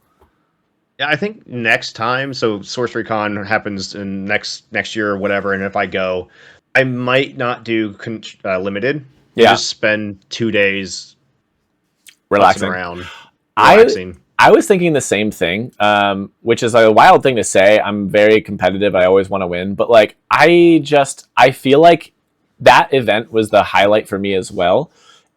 Yeah, I think next time, so SorceryCon happens in next year or whatever, and if I go, I might not do limited. Yeah, just spend 2 days relaxing. I was thinking the same thing, which is a wild thing to say. I'm very competitive. I always want to win, but like I feel like that event was the highlight for me as well,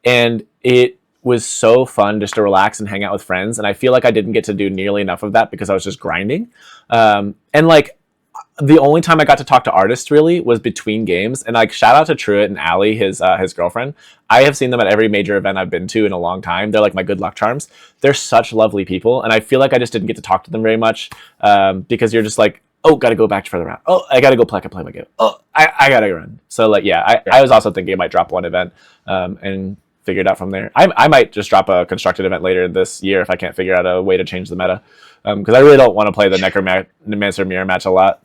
and it was so fun just to relax and hang out with friends. And I feel like I didn't get to do nearly enough of that because I was just grinding. And like the only time I got to talk to artists really was between games. And like shout out to Truitt and Allie, his girlfriend. I have seen them at every major event I've been to in a long time. They're like my good luck charms. They're such lovely people. And I feel like I just didn't get to talk to them very much because you're just like, oh, got to go back further around. Oh, I got to go play my game. Oh, I got to run. So like, yeah, I was also thinking I might drop one event and figure it out from there. I might just drop a constructed event later this year if I can't figure out a way to change the meta, because I really don't want to play the Necromancer mirror match a lot.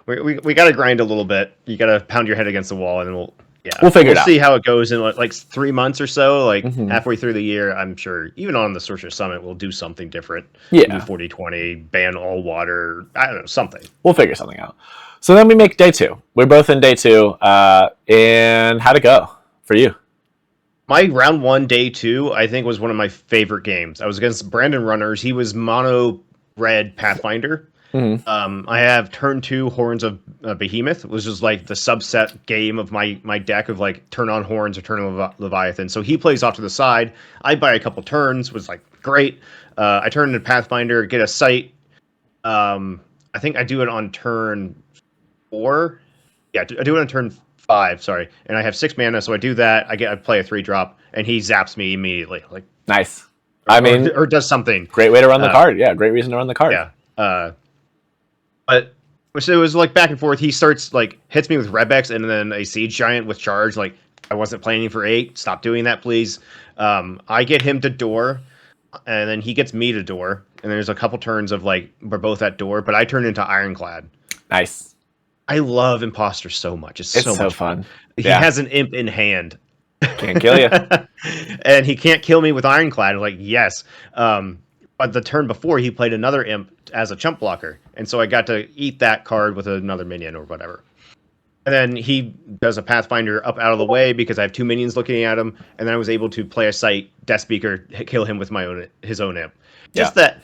We got to grind a little bit. You got to pound your head against the wall, and then we'll figure it out. See how it goes in like 3 months or so. Like halfway through the year, I'm sure even on the Sorcerer Summit, we'll do something different. Yeah, 40-20, ban all water. I don't know, something. We'll figure something out. So then we make day 2. We're both in day 2, and how'd it go for you? My round 1, day 2, I think was one of my favorite games. I was against Brandon Runners. He was mono red Pathfinder, I have turn 2 Horns of Behemoth, which is like the subset game of my deck of like turn on Horns or turn on Leviathan. So he plays off to the side. I buy a couple turns, was like great. I turn into Pathfinder, get a sight. I think I do it on turn 4. Yeah, I do it on turn 5. Sorry, and I have 6 mana, so I do that. I play a 3-drop, and he zaps me immediately. Like nice. I mean, or does something. Great way to run the card. Yeah, great reason to run the card. Yeah. But so it was like back and forth. He starts like hits me with Rebex and then a Siege Giant with charge. Like I wasn't planning for 8. Stop doing that, please. I get him to door, and then he gets me to door. And there's a couple turns of like we're both at door, but I turn into Ironclad. Nice. I love Imposter so much. It's so much fun. He has an imp in hand. Can't kill you. And he can't kill me with Ironclad. Like, yes. But the turn before, he played another imp as a chump blocker. And so I got to eat that card with another minion or whatever. And then he does a Pathfinder up out of the way because I have 2 minions looking at him. And then I was able to play a sight, Death Speaker, kill him with his own imp. Just that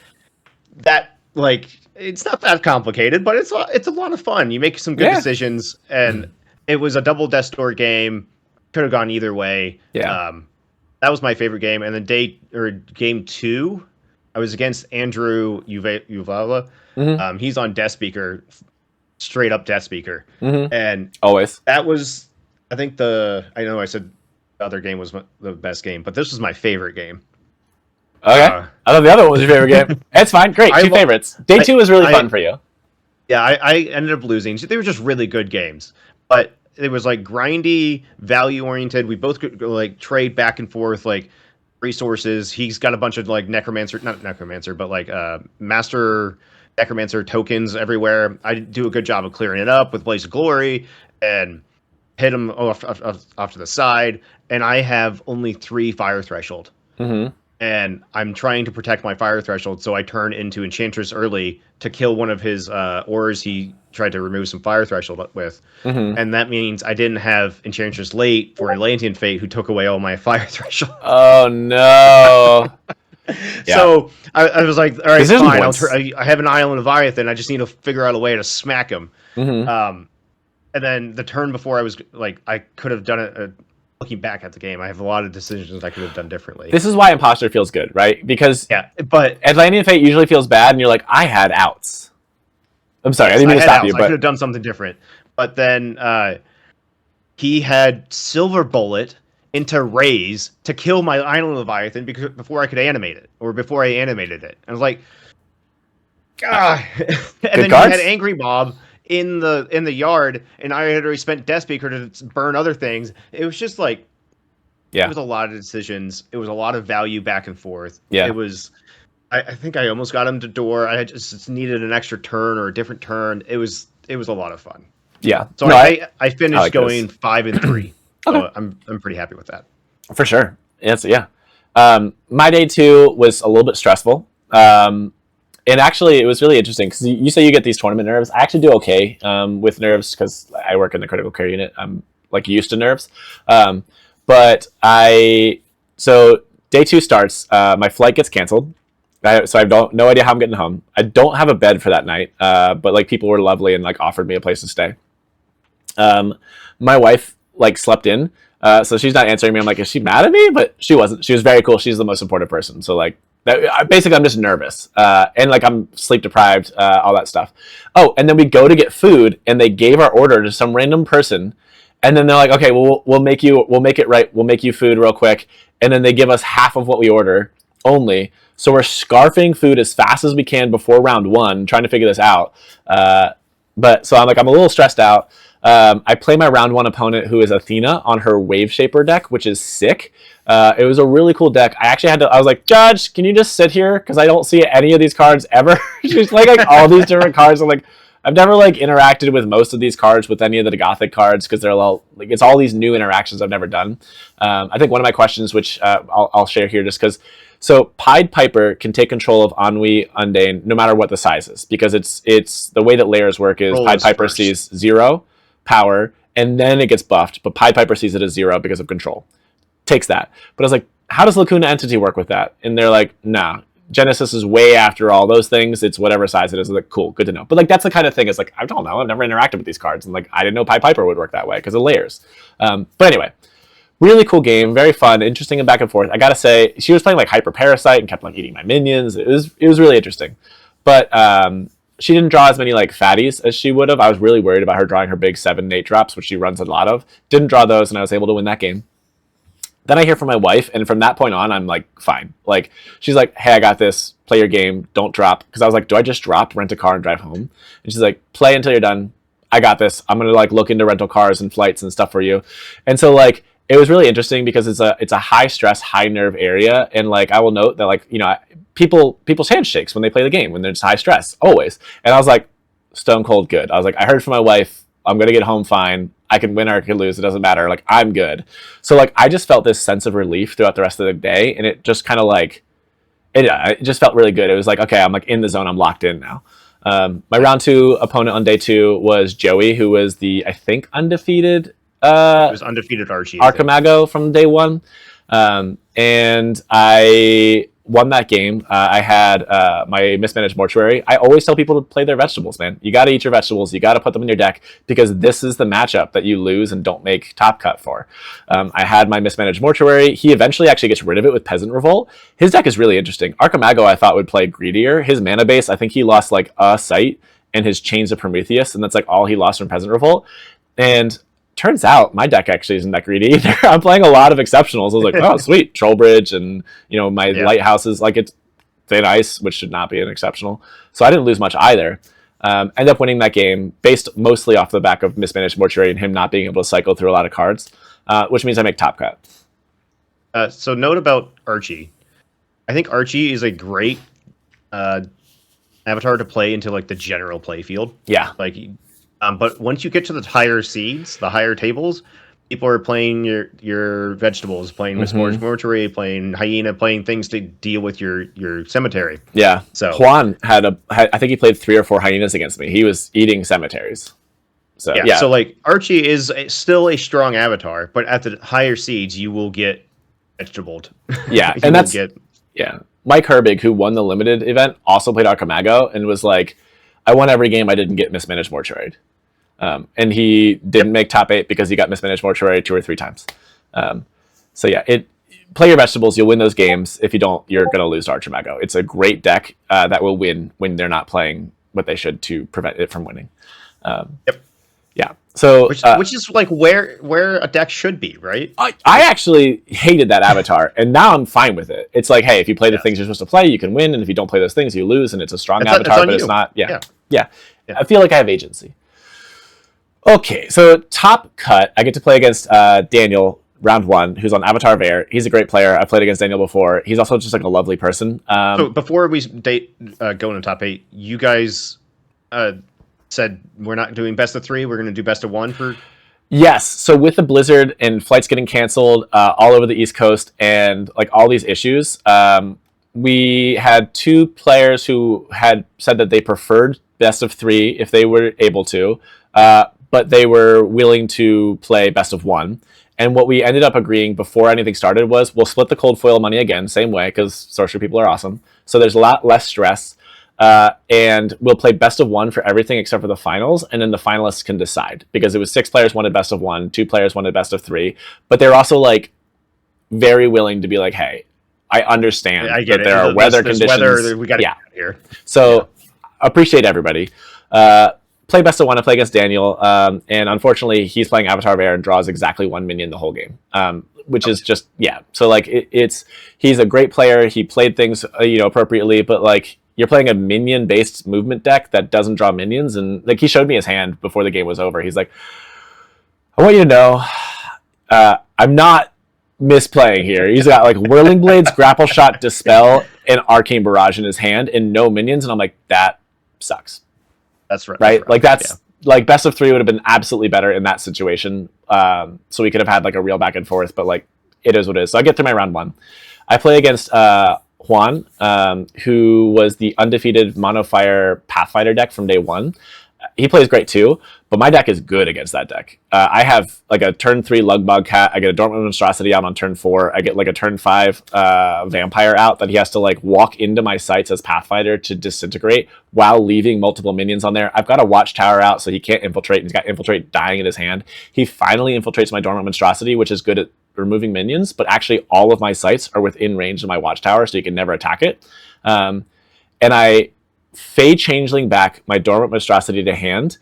like, it's not that complicated, but it's a lot of fun. You make some good decisions, and it was a double Death Door game. Could have gone either way. Yeah. That was my favorite game. And then game 2, I was against Andrew Uvala. He's on Death Speaker, straight up Death Speaker. And always. That was, I think I know I said the other game was the best game, but this was my favorite game. Okay. I thought the other one was your favorite game. It's fine. Great. 2 favorites. Day 2 was really fun for you. Yeah, I ended up losing. They were just really good games. But it was like grindy, value-oriented. We both could like trade back and forth like resources. He's got a bunch of like not necromancer, but like master necromancer tokens everywhere. I do a good job of clearing it up with Blaze of Glory and hit him off to the side. And I have only 3 fire threshold. And I'm trying to protect my fire threshold, so I turn into Enchantress early to kill one of his ores he tried to remove some fire threshold with. And that means I didn't have Enchantress late for Atlantean Fate, who took away all my fire threshold. Oh, no. So I was like, all right, fine. I have an Island Leviathan. I just need to figure out a way to smack him. And then the turn before, I was like, I could have done it. Looking back at the game, I have a lot of decisions I could have done differently. This is why Imposter feels good, right? Because but Atlantean Fate usually feels bad, and you're like, I had outs. I'm sorry, I didn't mean to stop you. I could have done something different. But then he had Silver Bullet into Raise to kill my Island Leviathan before I could animate it, or before I animated it. I was like, God. And then he had Angry Mob in the yard, and I had already spent Death Speaker to burn other things. It was just like, it was a lot of decisions. It was a lot of value back and forth. It was, I think I almost got him to door. I just needed an extra turn or a different turn. It was a lot of fun. Yeah. So no, I finished going 5-3. Okay. So I'm pretty happy with that. For sure. My day 2 was a little bit stressful. And actually, it was really interesting because you say you get these tournament nerves. I actually do okay with nerves because I work in the critical care unit. I'm like used to nerves. So day 2 starts. My flight gets canceled. So I don't no idea how I'm getting home. I don't have a bed for that night. But like people were lovely and like offered me a place to stay. My wife like slept in. So she's not answering me. I'm like, is she mad at me? But she wasn't. She was very cool. She's the most supportive person. So like. Basically, I'm just nervous, and like I'm sleep deprived, all that stuff. Oh, and then we go to get food, and they gave our order to some random person, and then they're like, "Okay, well, we'll make it right. We'll make you food real quick," and then they give us half of what we order only. So we're scarfing food as fast as we can before round 1, trying to figure this out. But so I'm a little stressed out. I play my round 1 opponent, who is Athena, on her Wave Shaper deck, which is sick. It was a really cool deck. I was like, Judge, can you just sit here? Because I don't see any of these cards ever. She's like all these different cards. I'm like, I've never like interacted with most of these cards with any of the Gothic cards because they're all like, it's all these new interactions I've never done. I think one of my questions, which I'll share here just because, so Pied Piper can take control of Ennui Undane no matter what the size is, because it's the way that layers work is Pied Piper sees 0 power and then it gets buffed, but Pied Piper sees it as 0 because of control. Takes that. But I was like, how does Lacuna Entity work with that? And they're like, nah, Genesis is way after all those things. It's whatever size it is. Like, cool, good to know. But like that's the kind of thing. It's like I don't know. I've never interacted with these cards, and like I didn't know Pied Piper would work that way because of layers. But anyway, really cool game, very fun, interesting and back and forth. I gotta say, she was playing like Hyper Parasite and kept like eating my minions. It was really interesting, but she didn't draw as many like fatties as she would have. I was really worried about her drawing her big 7 and 8 drops, which she runs a lot of. Didn't draw those, and I was able to win that game. Then I hear from my wife, and from that point on, I'm like, fine. Like, she's like, hey, I got this. Play your game. Don't drop. Because I was like, do I just drop, rent a car, and drive home? And she's like, play until you're done. I got this. I'm going to like look into rental cars and flights and stuff for you. And so like, it was really interesting because it's a high stress, high nerve area. And like, I will note that like, you know, people's handshakes when they play the game, when there's high stress, always. And I was like, stone cold good. I was like, I heard from my wife, I'm going to get home fine. I can win or I can lose. It doesn't matter. Like, I'm good. So like, I just felt this sense of relief throughout the rest of the day. And it just kind of like, it just felt really good. It was like, okay, I'm like in the zone. I'm locked in now. My round 2 opponent on day 2 was Joey, who was the, I think, undefeated it was undefeated Archimago from day 1. And I won that game. I had my mismanaged mortuary. I always tell people to play their vegetables, man. You got to eat your vegetables. You got to put them in your deck because this is the matchup that you lose and don't make top cut for. I had my mismanaged mortuary. He eventually actually gets rid of it with Peasant Revolt. His deck is really interesting. Archimago I thought would play greedier. His mana base, I think he lost like a site and his Chains of Prometheus, and that's like all he lost from Peasant Revolt. And turns out my deck actually isn't that greedy either. I'm playing a lot of exceptionals. I was like, oh, sweet. Trollbridge and, you know, my lighthouses, like it's Thin Ice, which should not be an exceptional. So I didn't lose much either. End up winning that game based mostly off the back of mismanaged mortuary and him not being able to cycle through a lot of cards, which means I make top cut. So note about Archie. I think Archie is a great avatar to play into like the general play field. Yeah. Like, but once you get to the higher seeds, the higher tables, people are playing your vegetables, playing mismanaged mortuary, playing hyena, playing things to deal with your cemetery. Yeah. So Juan had I think he played 3 or 4 hyenas against me. He was eating cemeteries. So yeah. So like Archie is still a strong avatar, but at the higher seeds, you will get vegetabled. Yeah, and that's Mike Herbig, who won the limited event, also played Archimago and was like, I won every game I didn't get mismanaged mortuary. And he didn't make top 8 because he got mismanaged mortuary 2 or 3 times. So yeah, play your vegetables. You'll win those games. If you don't, you're going to lose to Archimago. It's a great deck that will win when they're not playing what they should to prevent it from winning. Yeah. So which is like where a deck should be, right? I actually hated that avatar, and now I'm fine with it. It's like, hey, if you play the things you're supposed to play, you can win, and if you don't play those things, you lose, and it's a strong avatar, but it's not. Yeah. I feel like I have agency. Okay, so top cut, I get to play against Daniel, round 1, who's on Avatar of Air. He's a great player. I've played against Daniel before. He's also just like a lovely person. So before we go into top 8, you guys said we're not doing best of 3. We're going to do best of 1 for. Yes. So with the blizzard and flights getting canceled all over the East Coast and like all these issues, we had 2 players who had said that they preferred best of 3 if they were able to, but they were willing to play best of 1. And what we ended up agreeing before anything started was we'll split the cold foil money again, same way, because sorcery people are awesome. So there's a lot less stress. And we'll play best of 1 for everything except for the finals, and then the finalists can decide, because it was 6 players wanted best of 1, 2 players wanted best of 3, but they're also like very willing to be like, hey, I understand that there are weather conditions. We got to get out here. So appreciate everybody. Play best of 1. I play against Daniel, and unfortunately he's playing Avatar of Air and draws exactly 1 minion the whole game, which is just So like he's a great player. He played things appropriately, but like, you're playing a minion-based movement deck that doesn't draw minions, and like he showed me his hand before the game was over. He's like, I want you to know, I'm not misplaying here. He's got like Whirling Blades, Grapple Shot, Dispel, and Arcane Barrage in his hand, and no minions, and I'm like, that sucks. That's right. Right? Like like best of 3 would have been absolutely better in that situation. So we could have had like a real back and forth, but like it is what it is. So I get through my round 1. I play against Juan, who was the undefeated Monofire Pathfinder deck from day 1. he plays great too, but my deck is good against that deck. I have like a turn 3 Lugbog Cat. I get a Dormant Monstrosity out on turn 4. I get like a turn 5 Vampire out that he has to like walk into my sites as Pathfinder to disintegrate while leaving multiple minions on there. I've got a Watchtower out so he can't infiltrate. He's got Infiltrate dying in his hand. He finally infiltrates my Dormant Monstrosity, which is good at removing minions, but actually all of my sites are within range of my Watchtower, so you can never attack it. And I Fey Changeling back my Dormant Monstrosity to hand,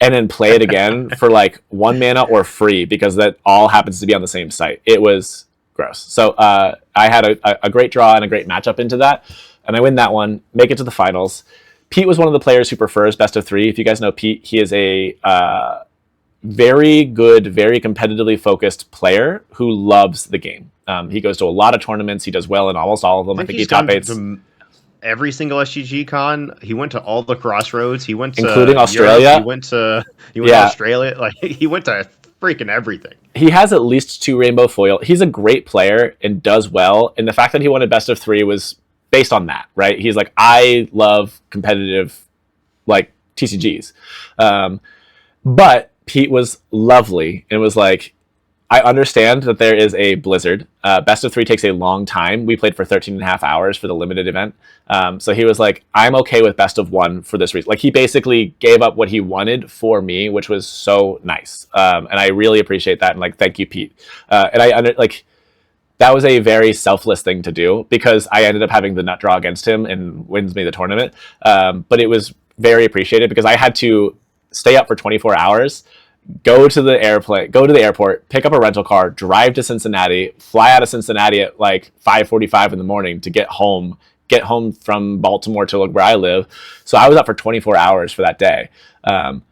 and then play it again for like 1 mana or free, because that all happens to be on the same site. It was gross. So I had a great draw and a great matchup into that, and I win that one, make it to the finals. Pete was one of the players who prefers best of 3. If you guys know Pete, he is a very good, very competitively focused player who loves the game. He goes to a lot of tournaments. He does well in almost all of them. I think he top 8s. Every single SGG con. He went to all the Crossroads. He went to including Australia. Europe. He went to Australia. Like, he went to freaking everything. He has at least 2 rainbow foil. He's a great player and does well. And the fact that he won a best of 3 was based on that, right? He's like, I love competitive like TCGs. But Pete was lovely and was like, I understand that there is a blizzard. Best of 3 takes a long time. We played for 13 and a half hours for the limited event. So he was like, I'm okay with best of 1 for this reason. Like, he basically gave up what he wanted for me, which was so nice. And I really appreciate that. And like, thank you, Pete. And that was a very selfless thing to do, because I ended up having the nut draw against him and wins me the tournament. But it was very appreciated, because I had to stay up for 24 hours, go to the airport, pick up a rental car, drive to Cincinnati, fly out of Cincinnati at like 5:45 in the morning to get home from Baltimore to where I live. So I was up for 24 hours for that day. And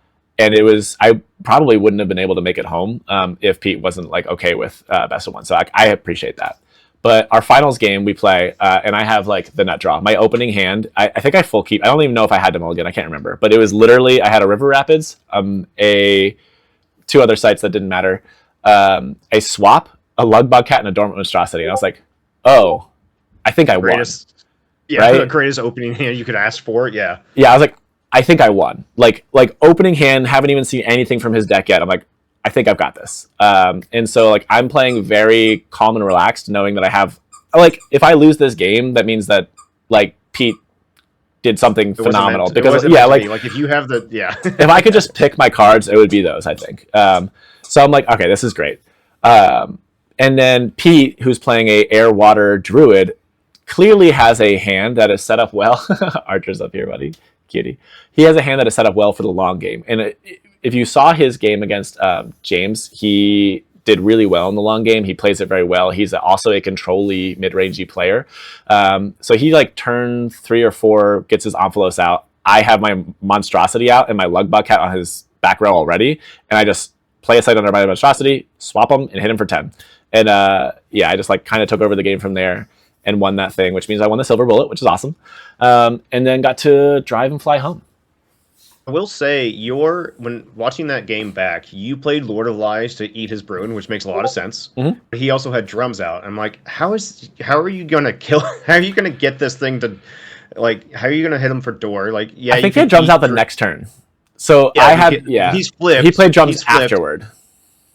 I probably wouldn't have been able to make it home if Pete wasn't like okay with best of 1. So I appreciate that. But our finals game we play, and I have like the nut draw. My opening hand, I think I full keep. I don't even know if I had to mulligan. I can't remember. But it was literally, I had a River Rapids, 2 other sites that didn't matter, a swap, a Lugbog Cat, and a Dormant Monstrosity. And I was like, oh, I think I won. Yeah, right? The greatest opening hand you could ask for. Yeah. Yeah, I was like, I think I won. Like opening hand, haven't even seen anything from his deck yet. I'm like, I think I've got this. And so like, I'm playing very calm and relaxed, knowing that I have, like, if I lose this game, that means that like Pete did something phenomenal, because like if you have if I could just pick my cards, it would be those, I think. So I'm like, okay, this is great. And then Pete, who's playing a air water druid, clearly has a hand that is set up well. Archer's up here, buddy, cutie. He has a hand that is set up well for the long game. And if you saw his game against James, he did really well in the long game. He plays it very well. He's also a control-y, mid-rangey player. So he like turn 3 or 4 gets his Omphalos out. I have my Monstrosity out and my Lugbog Cat on his back row already, and I just play a site under my Monstrosity, swap him, and hit him for 10. And I just like kind of took over the game from there and won that thing, which means I won the silver bullet, which is awesome. And then got to drive and fly home. I will say, when watching that game back, you played Lord of Lies to eat his Bruin, which makes a lot of sense. Mm-hmm. But he also had drums out. I'm like, how are you gonna kill? How are you gonna get this thing to, like, how are you gonna hit him for door? Like, yeah, I think he had drums out the next turn. So he's flipped. He played drums afterward.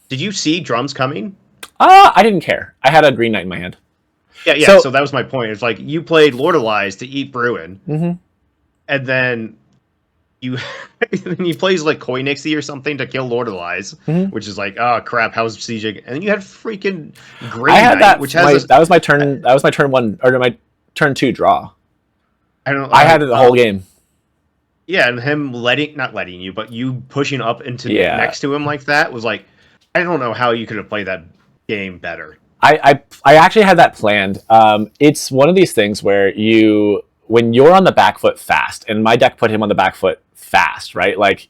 Did you see drums coming? I didn't care. I had a Green Knight in my hand. Yeah. So that was my point. It's like, you played Lord of Lies to eat Bruin, mm-hmm. and then he plays like Koi Nixie or something to kill Lord of Lies, mm-hmm. which is like, oh crap, how's sieging? And then you had freaking Green I had Knight, which has that was my turn. That was my turn 1 or my turn 2 draw. I had it the whole game. Yeah, and him not letting you, but you pushing up into next to him like that was like, I don't know how you could have played that game better. I actually had that planned. It's one of these things where when you're on the back foot fast, and my deck put him on the back foot fast, right? Like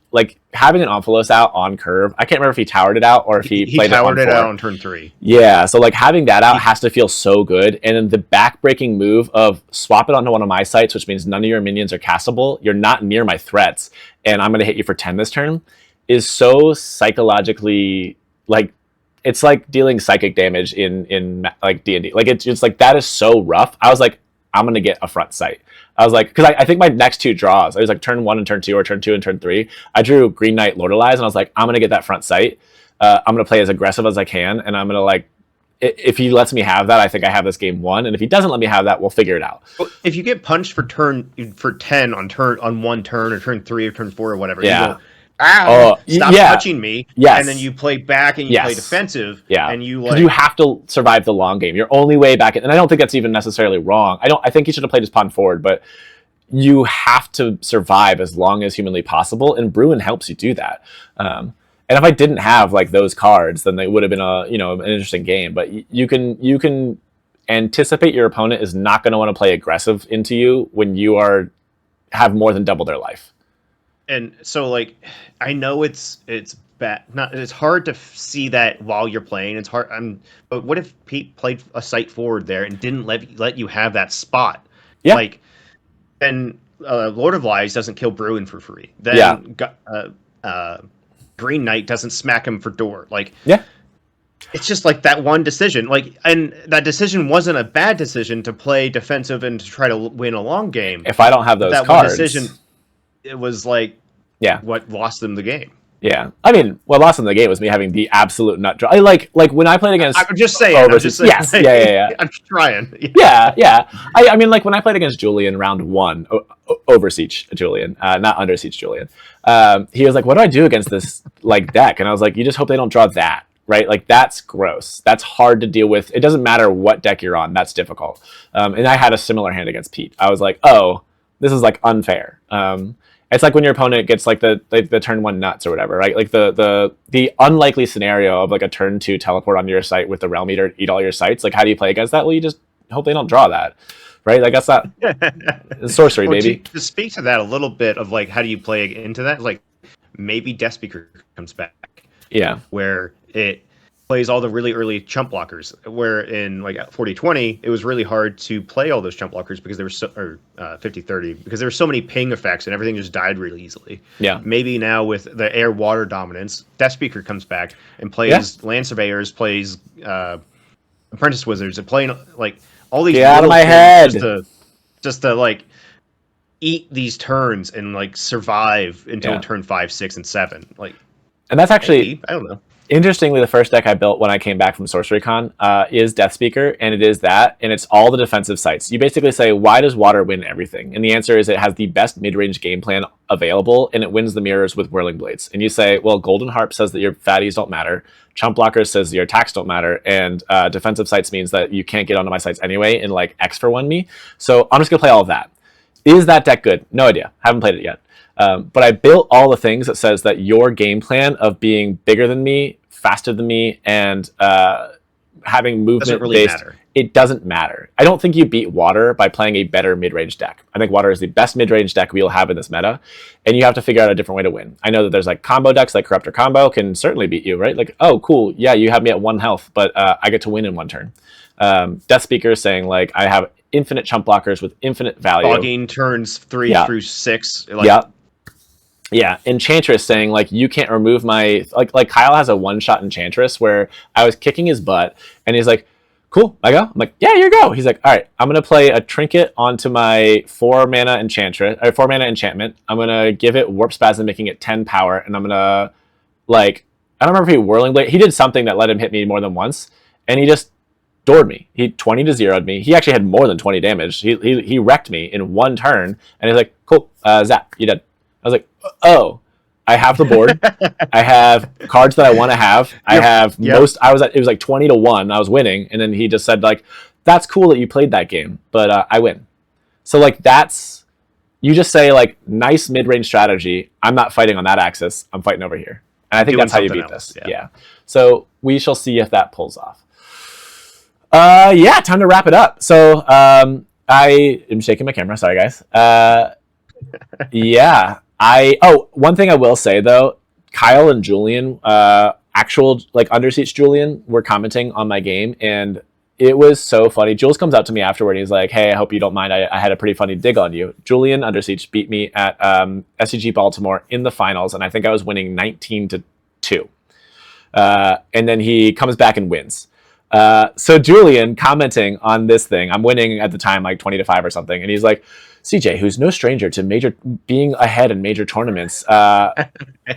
having an Omphalos out on curve. I can't remember if he towered it out or if he played towered it out on turn 3. Yeah, so like having that out has to feel so good. And then the back-breaking move of swap it onto one of my sites, which means none of your minions are castable. You're not near my threats, and I'm going to hit you for 10 this turn, is so psychologically, like, it's like dealing psychic damage in like D&D. Like, it's like, that is so rough. I was like, I'm going to get a front sight. I was like, because I think my next 2 draws, I was like turn 1 and turn 2, or turn 2 and turn 3. I drew Green Knight Lordalize, and I was like, I'm gonna get that front sight. I'm gonna play as aggressive as I can, and I'm gonna like, if he lets me have that, I think I have this game won. And if he doesn't let me have that, we'll figure it out. Well, if you get punched for 10 on 1 turn, or turn 3 or turn 4 or whatever, Yeah. you go, stop touching me. Yes. And then you play back and you play defensive. Yeah. And you you have to survive the long game. Your only way back, and I don't think that's even necessarily wrong. I think he should have played his pawn forward, but you have to survive as long as humanly possible, and Bruin helps you do that. And if I didn't have like those cards, then it would have been an interesting game. But you can anticipate your opponent is not going to want to play aggressive into you when you have more than double their life. And so, like, I know it's bad. It's hard to see that while you're playing. It's hard. But what if Pete played a sight forward there and didn't let you have that spot? Yeah. Like, then Lord of Lies doesn't kill Bruin for free. Then Green Knight doesn't smack him for door. Like, yeah. It's just like that one decision. Like, and that decision wasn't a bad decision to play defensive and to try to win a long game. If I don't have those that cards, one decision, it was like, what lost them the game. Yeah, I mean, what lost them the game was me having the absolute nut draw. I like when I played against. I'm just saying. Yes, yeah. I'm trying. Yeah. I mean, like when I played against Julian round 1, over Siege Julian, not under Siege Julian. He was like, "What do I do against this like deck?" And I was like, "You just hope they don't draw that." Right? Like, that's gross. That's hard to deal with. It doesn't matter what deck you're on. That's difficult. And I had a similar hand against Pete. I was like, oh, this is like unfair. It's like when your opponent gets like the turn 1 nuts or whatever, right? Like the unlikely scenario of like a turn 2 teleport onto your site with the Realm Eater eat all your sites. Like, how do you play against that? Well, you just hope they don't draw that. Right? Like, that's not it's sorcery, baby. To speak to that a little bit of like, how do you play into that? Like, maybe Death Speaker comes back. Yeah. Where it plays all the really early chump blockers, where in like 40-20 it was really hard to play all those chump blockers because there were 50-30 because there were so many ping effects and everything just died really easily. Yeah. Maybe now with the air water dominance, Death Speaker comes back and plays Land Surveyors, plays Apprentice Wizards, and playing like all these. Get out of my head. Just to like eat these turns and like survive until turn 5, 6, and 7. Like, and that's actually I don't know. Interestingly, the first deck I built when I came back from SorceryCon is Death Speaker, and it is that, and it's all the defensive sites. You basically say, why does water win everything? And the answer is it has the best mid-range game plan available, and it wins the mirrors with Whirling Blades. And you say, well, Golden Harp says that your fatties don't matter, Chump Blockers says your attacks don't matter, and defensive sites means that you can't get onto my sites anyway and like X for 1 me. So I'm just going to play all of that. Is that deck good? No idea. Haven't played it yet. But I built all the things that says that your game plan of being bigger than me, faster than me, and having movement based, it doesn't matter. I don't think you beat Water by playing a better mid-range deck. I think Water is the best mid-range deck we'll have in this meta, and you have to figure out a different way to win. I know that there's like combo decks, like Corruptor Combo can certainly beat you, right? Like, oh, cool, yeah, you have me at 1 health, but I get to win in 1 turn. Death Speaker is saying, like, I have infinite chump blockers with infinite value. Logging turns 3 through 6. Like, yeah, Enchantress saying, like, you can't remove my... Like Kyle has a one-shot Enchantress where I was kicking his butt, and he's like, cool, I go? I'm like, yeah, you go. He's like, all right, I'm going to play a Trinket onto my 4-mana Enchantress, or 4-mana enchantment. I'm going to give it Warp Spasm, making it 10 power, and I'm going to, like... I don't remember if he Whirling Blade... He did something that let him hit me more than once, and he just doored me. He 20-0'd me. He actually had more than 20 damage. He wrecked me in 1 turn, and he's like, cool, zap, you dead. I was like, oh, I have the board. I have cards that I want to have. I have most. It was like 20-1. I was winning, and then he just said, like, that's cool that you played that game, but I win. So like, that's, you just say, like, nice mid-range strategy. I'm not fighting on that axis. I'm fighting over here, and I think that's how you beat this. Yeah. So we shall see if that pulls off. Time to wrap it up. So I am shaking my camera. Sorry, guys. One thing I will say though, Kyle and Julian, actual like Under Siege Julian, were commenting on my game, and it was so funny. Jules comes up to me afterward and he's like, hey, I hope you don't mind. I had a pretty funny dig on you. Julian Under Siege beat me at SCG Baltimore in the finals, and I think I was winning 19-2. And then he comes back and wins. So Julian commenting on this thing, I'm winning at the time like 20-5 or something, and he's like, CJ, who's no stranger to being ahead in major tournaments,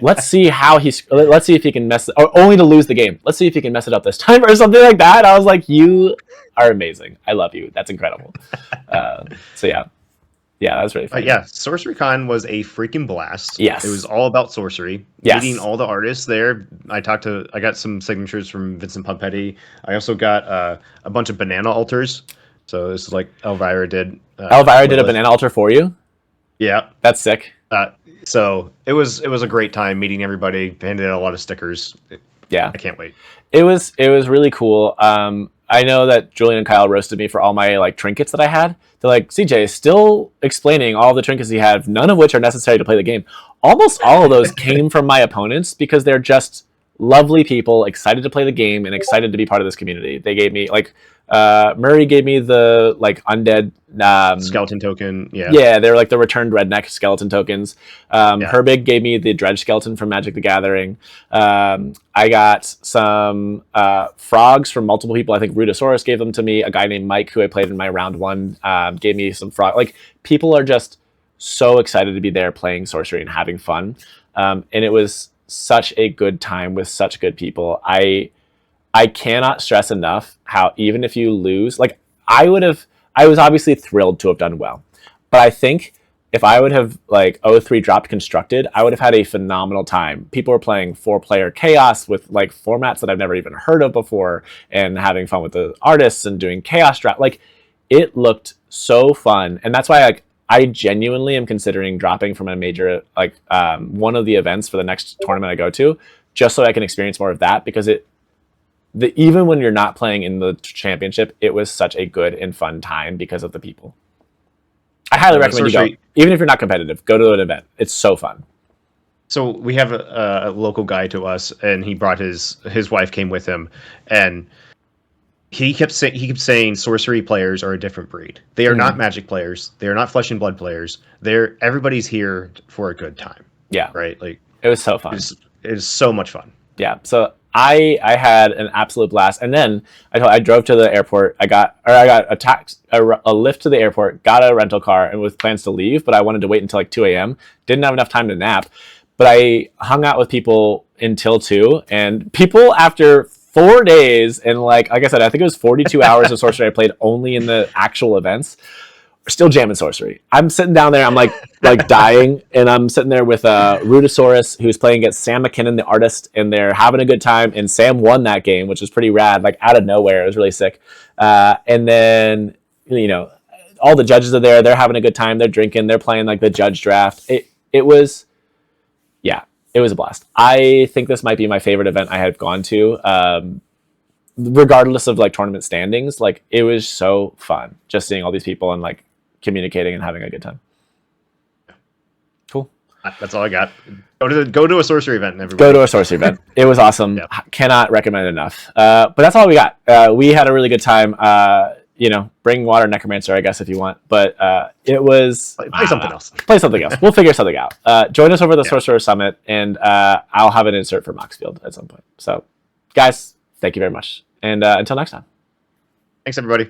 let's see if he can only to lose the game. Let's see if he can mess it up this time or something like that. I was like, you are amazing. I love you. That's incredible. So yeah, that was really fun. Yeah, SorceryCon was a freaking blast. Yes, it was all about sorcery. Yes. Meeting all the artists there. I got some signatures from Vincent Pompetti. I also got a bunch of banana altars. So this is like Elvira did. Elvira did a banana altar for you? Yeah. That's sick. So it was a great time meeting everybody. Handed out a lot of stickers. Yeah. I can't wait. It was really cool. I know that Julian and Kyle roasted me for all my like trinkets that I had. They're like, CJ is still explaining all the trinkets he had, none of which are necessary to play the game. Almost all of those came from my opponents because they're just lovely people, excited to play the game and excited to be part of this community. They gave me like Murray gave me the like undead skeleton token. Yeah, they're like the returned redneck skeleton tokens. Herbig gave me the dredge skeleton from Magic the Gathering. I got some frogs from multiple people. I think Rudosaurus gave them to me. A guy named Mike, who I played in my round 1, gave me some frog. Like, people are just so excited to be there playing sorcery and having fun. And it was such a good time with such good people. I cannot stress enough how even if you lose, like I was obviously thrilled to have done well, but I think if I would have like 0-3 dropped constructed, I would have had a phenomenal time. People were playing 4-player chaos with like formats that I've never even heard of before and having fun with the artists and doing chaos draft. Like, it looked so fun. And that's why like I genuinely am considering dropping from a major, like one of the events for the next tournament I go to, just so I can experience more of that, because even when you're not playing in the championship, it was such a good and fun time because of the people. I highly recommend you go. Even if you're not competitive, go to an event. It's so fun. So we have a local guy to us, and he brought his wife came with him, and he kept saying sorcery players are a different breed. They are not Magic players. They are not Flesh and Blood players. Everybody's here for a good time. Yeah, right. Like, it was so fun. It was so much fun. Yeah. So I had an absolute blast, and then I drove to the airport. I got a lift to the airport, got a rental car, and with plans to leave, but I wanted to wait until like 2 a.m. Didn't have enough time to nap, but I hung out with people until 2, and people after 4 days and like I said, I think it was 42 hours of sorcery I played only in the actual events, still jamming sorcery. I'm sitting down there, I'm like dying, and I'm sitting there with Rudosaurus, who's playing against Sam McKinnon, the artist, and they're having a good time, and Sam won that game, which was pretty rad, like out of nowhere. It was really sick. And then, you know, all the judges are there, they're having a good time, they're drinking, they're playing like the judge draft. It was a blast. I think this might be my favorite event I have gone to. Regardless of like tournament standings, like it was so fun just seeing all these people and like communicating and having a good time. Cool. That's all I got. Go to a sorcery event, everybody. Go to a sorcery event. It was awesome. Yep. Cannot recommend it enough. But that's all we got. We had a really good time. You know, bring water necromancer, I guess, if you want. But it was play something else. Play something else. We'll figure something out. Join us over the Sorcerer Summit, and I'll have an insert for Moxfield at some point. So, guys, thank you very much. And until next time. Thanks, everybody.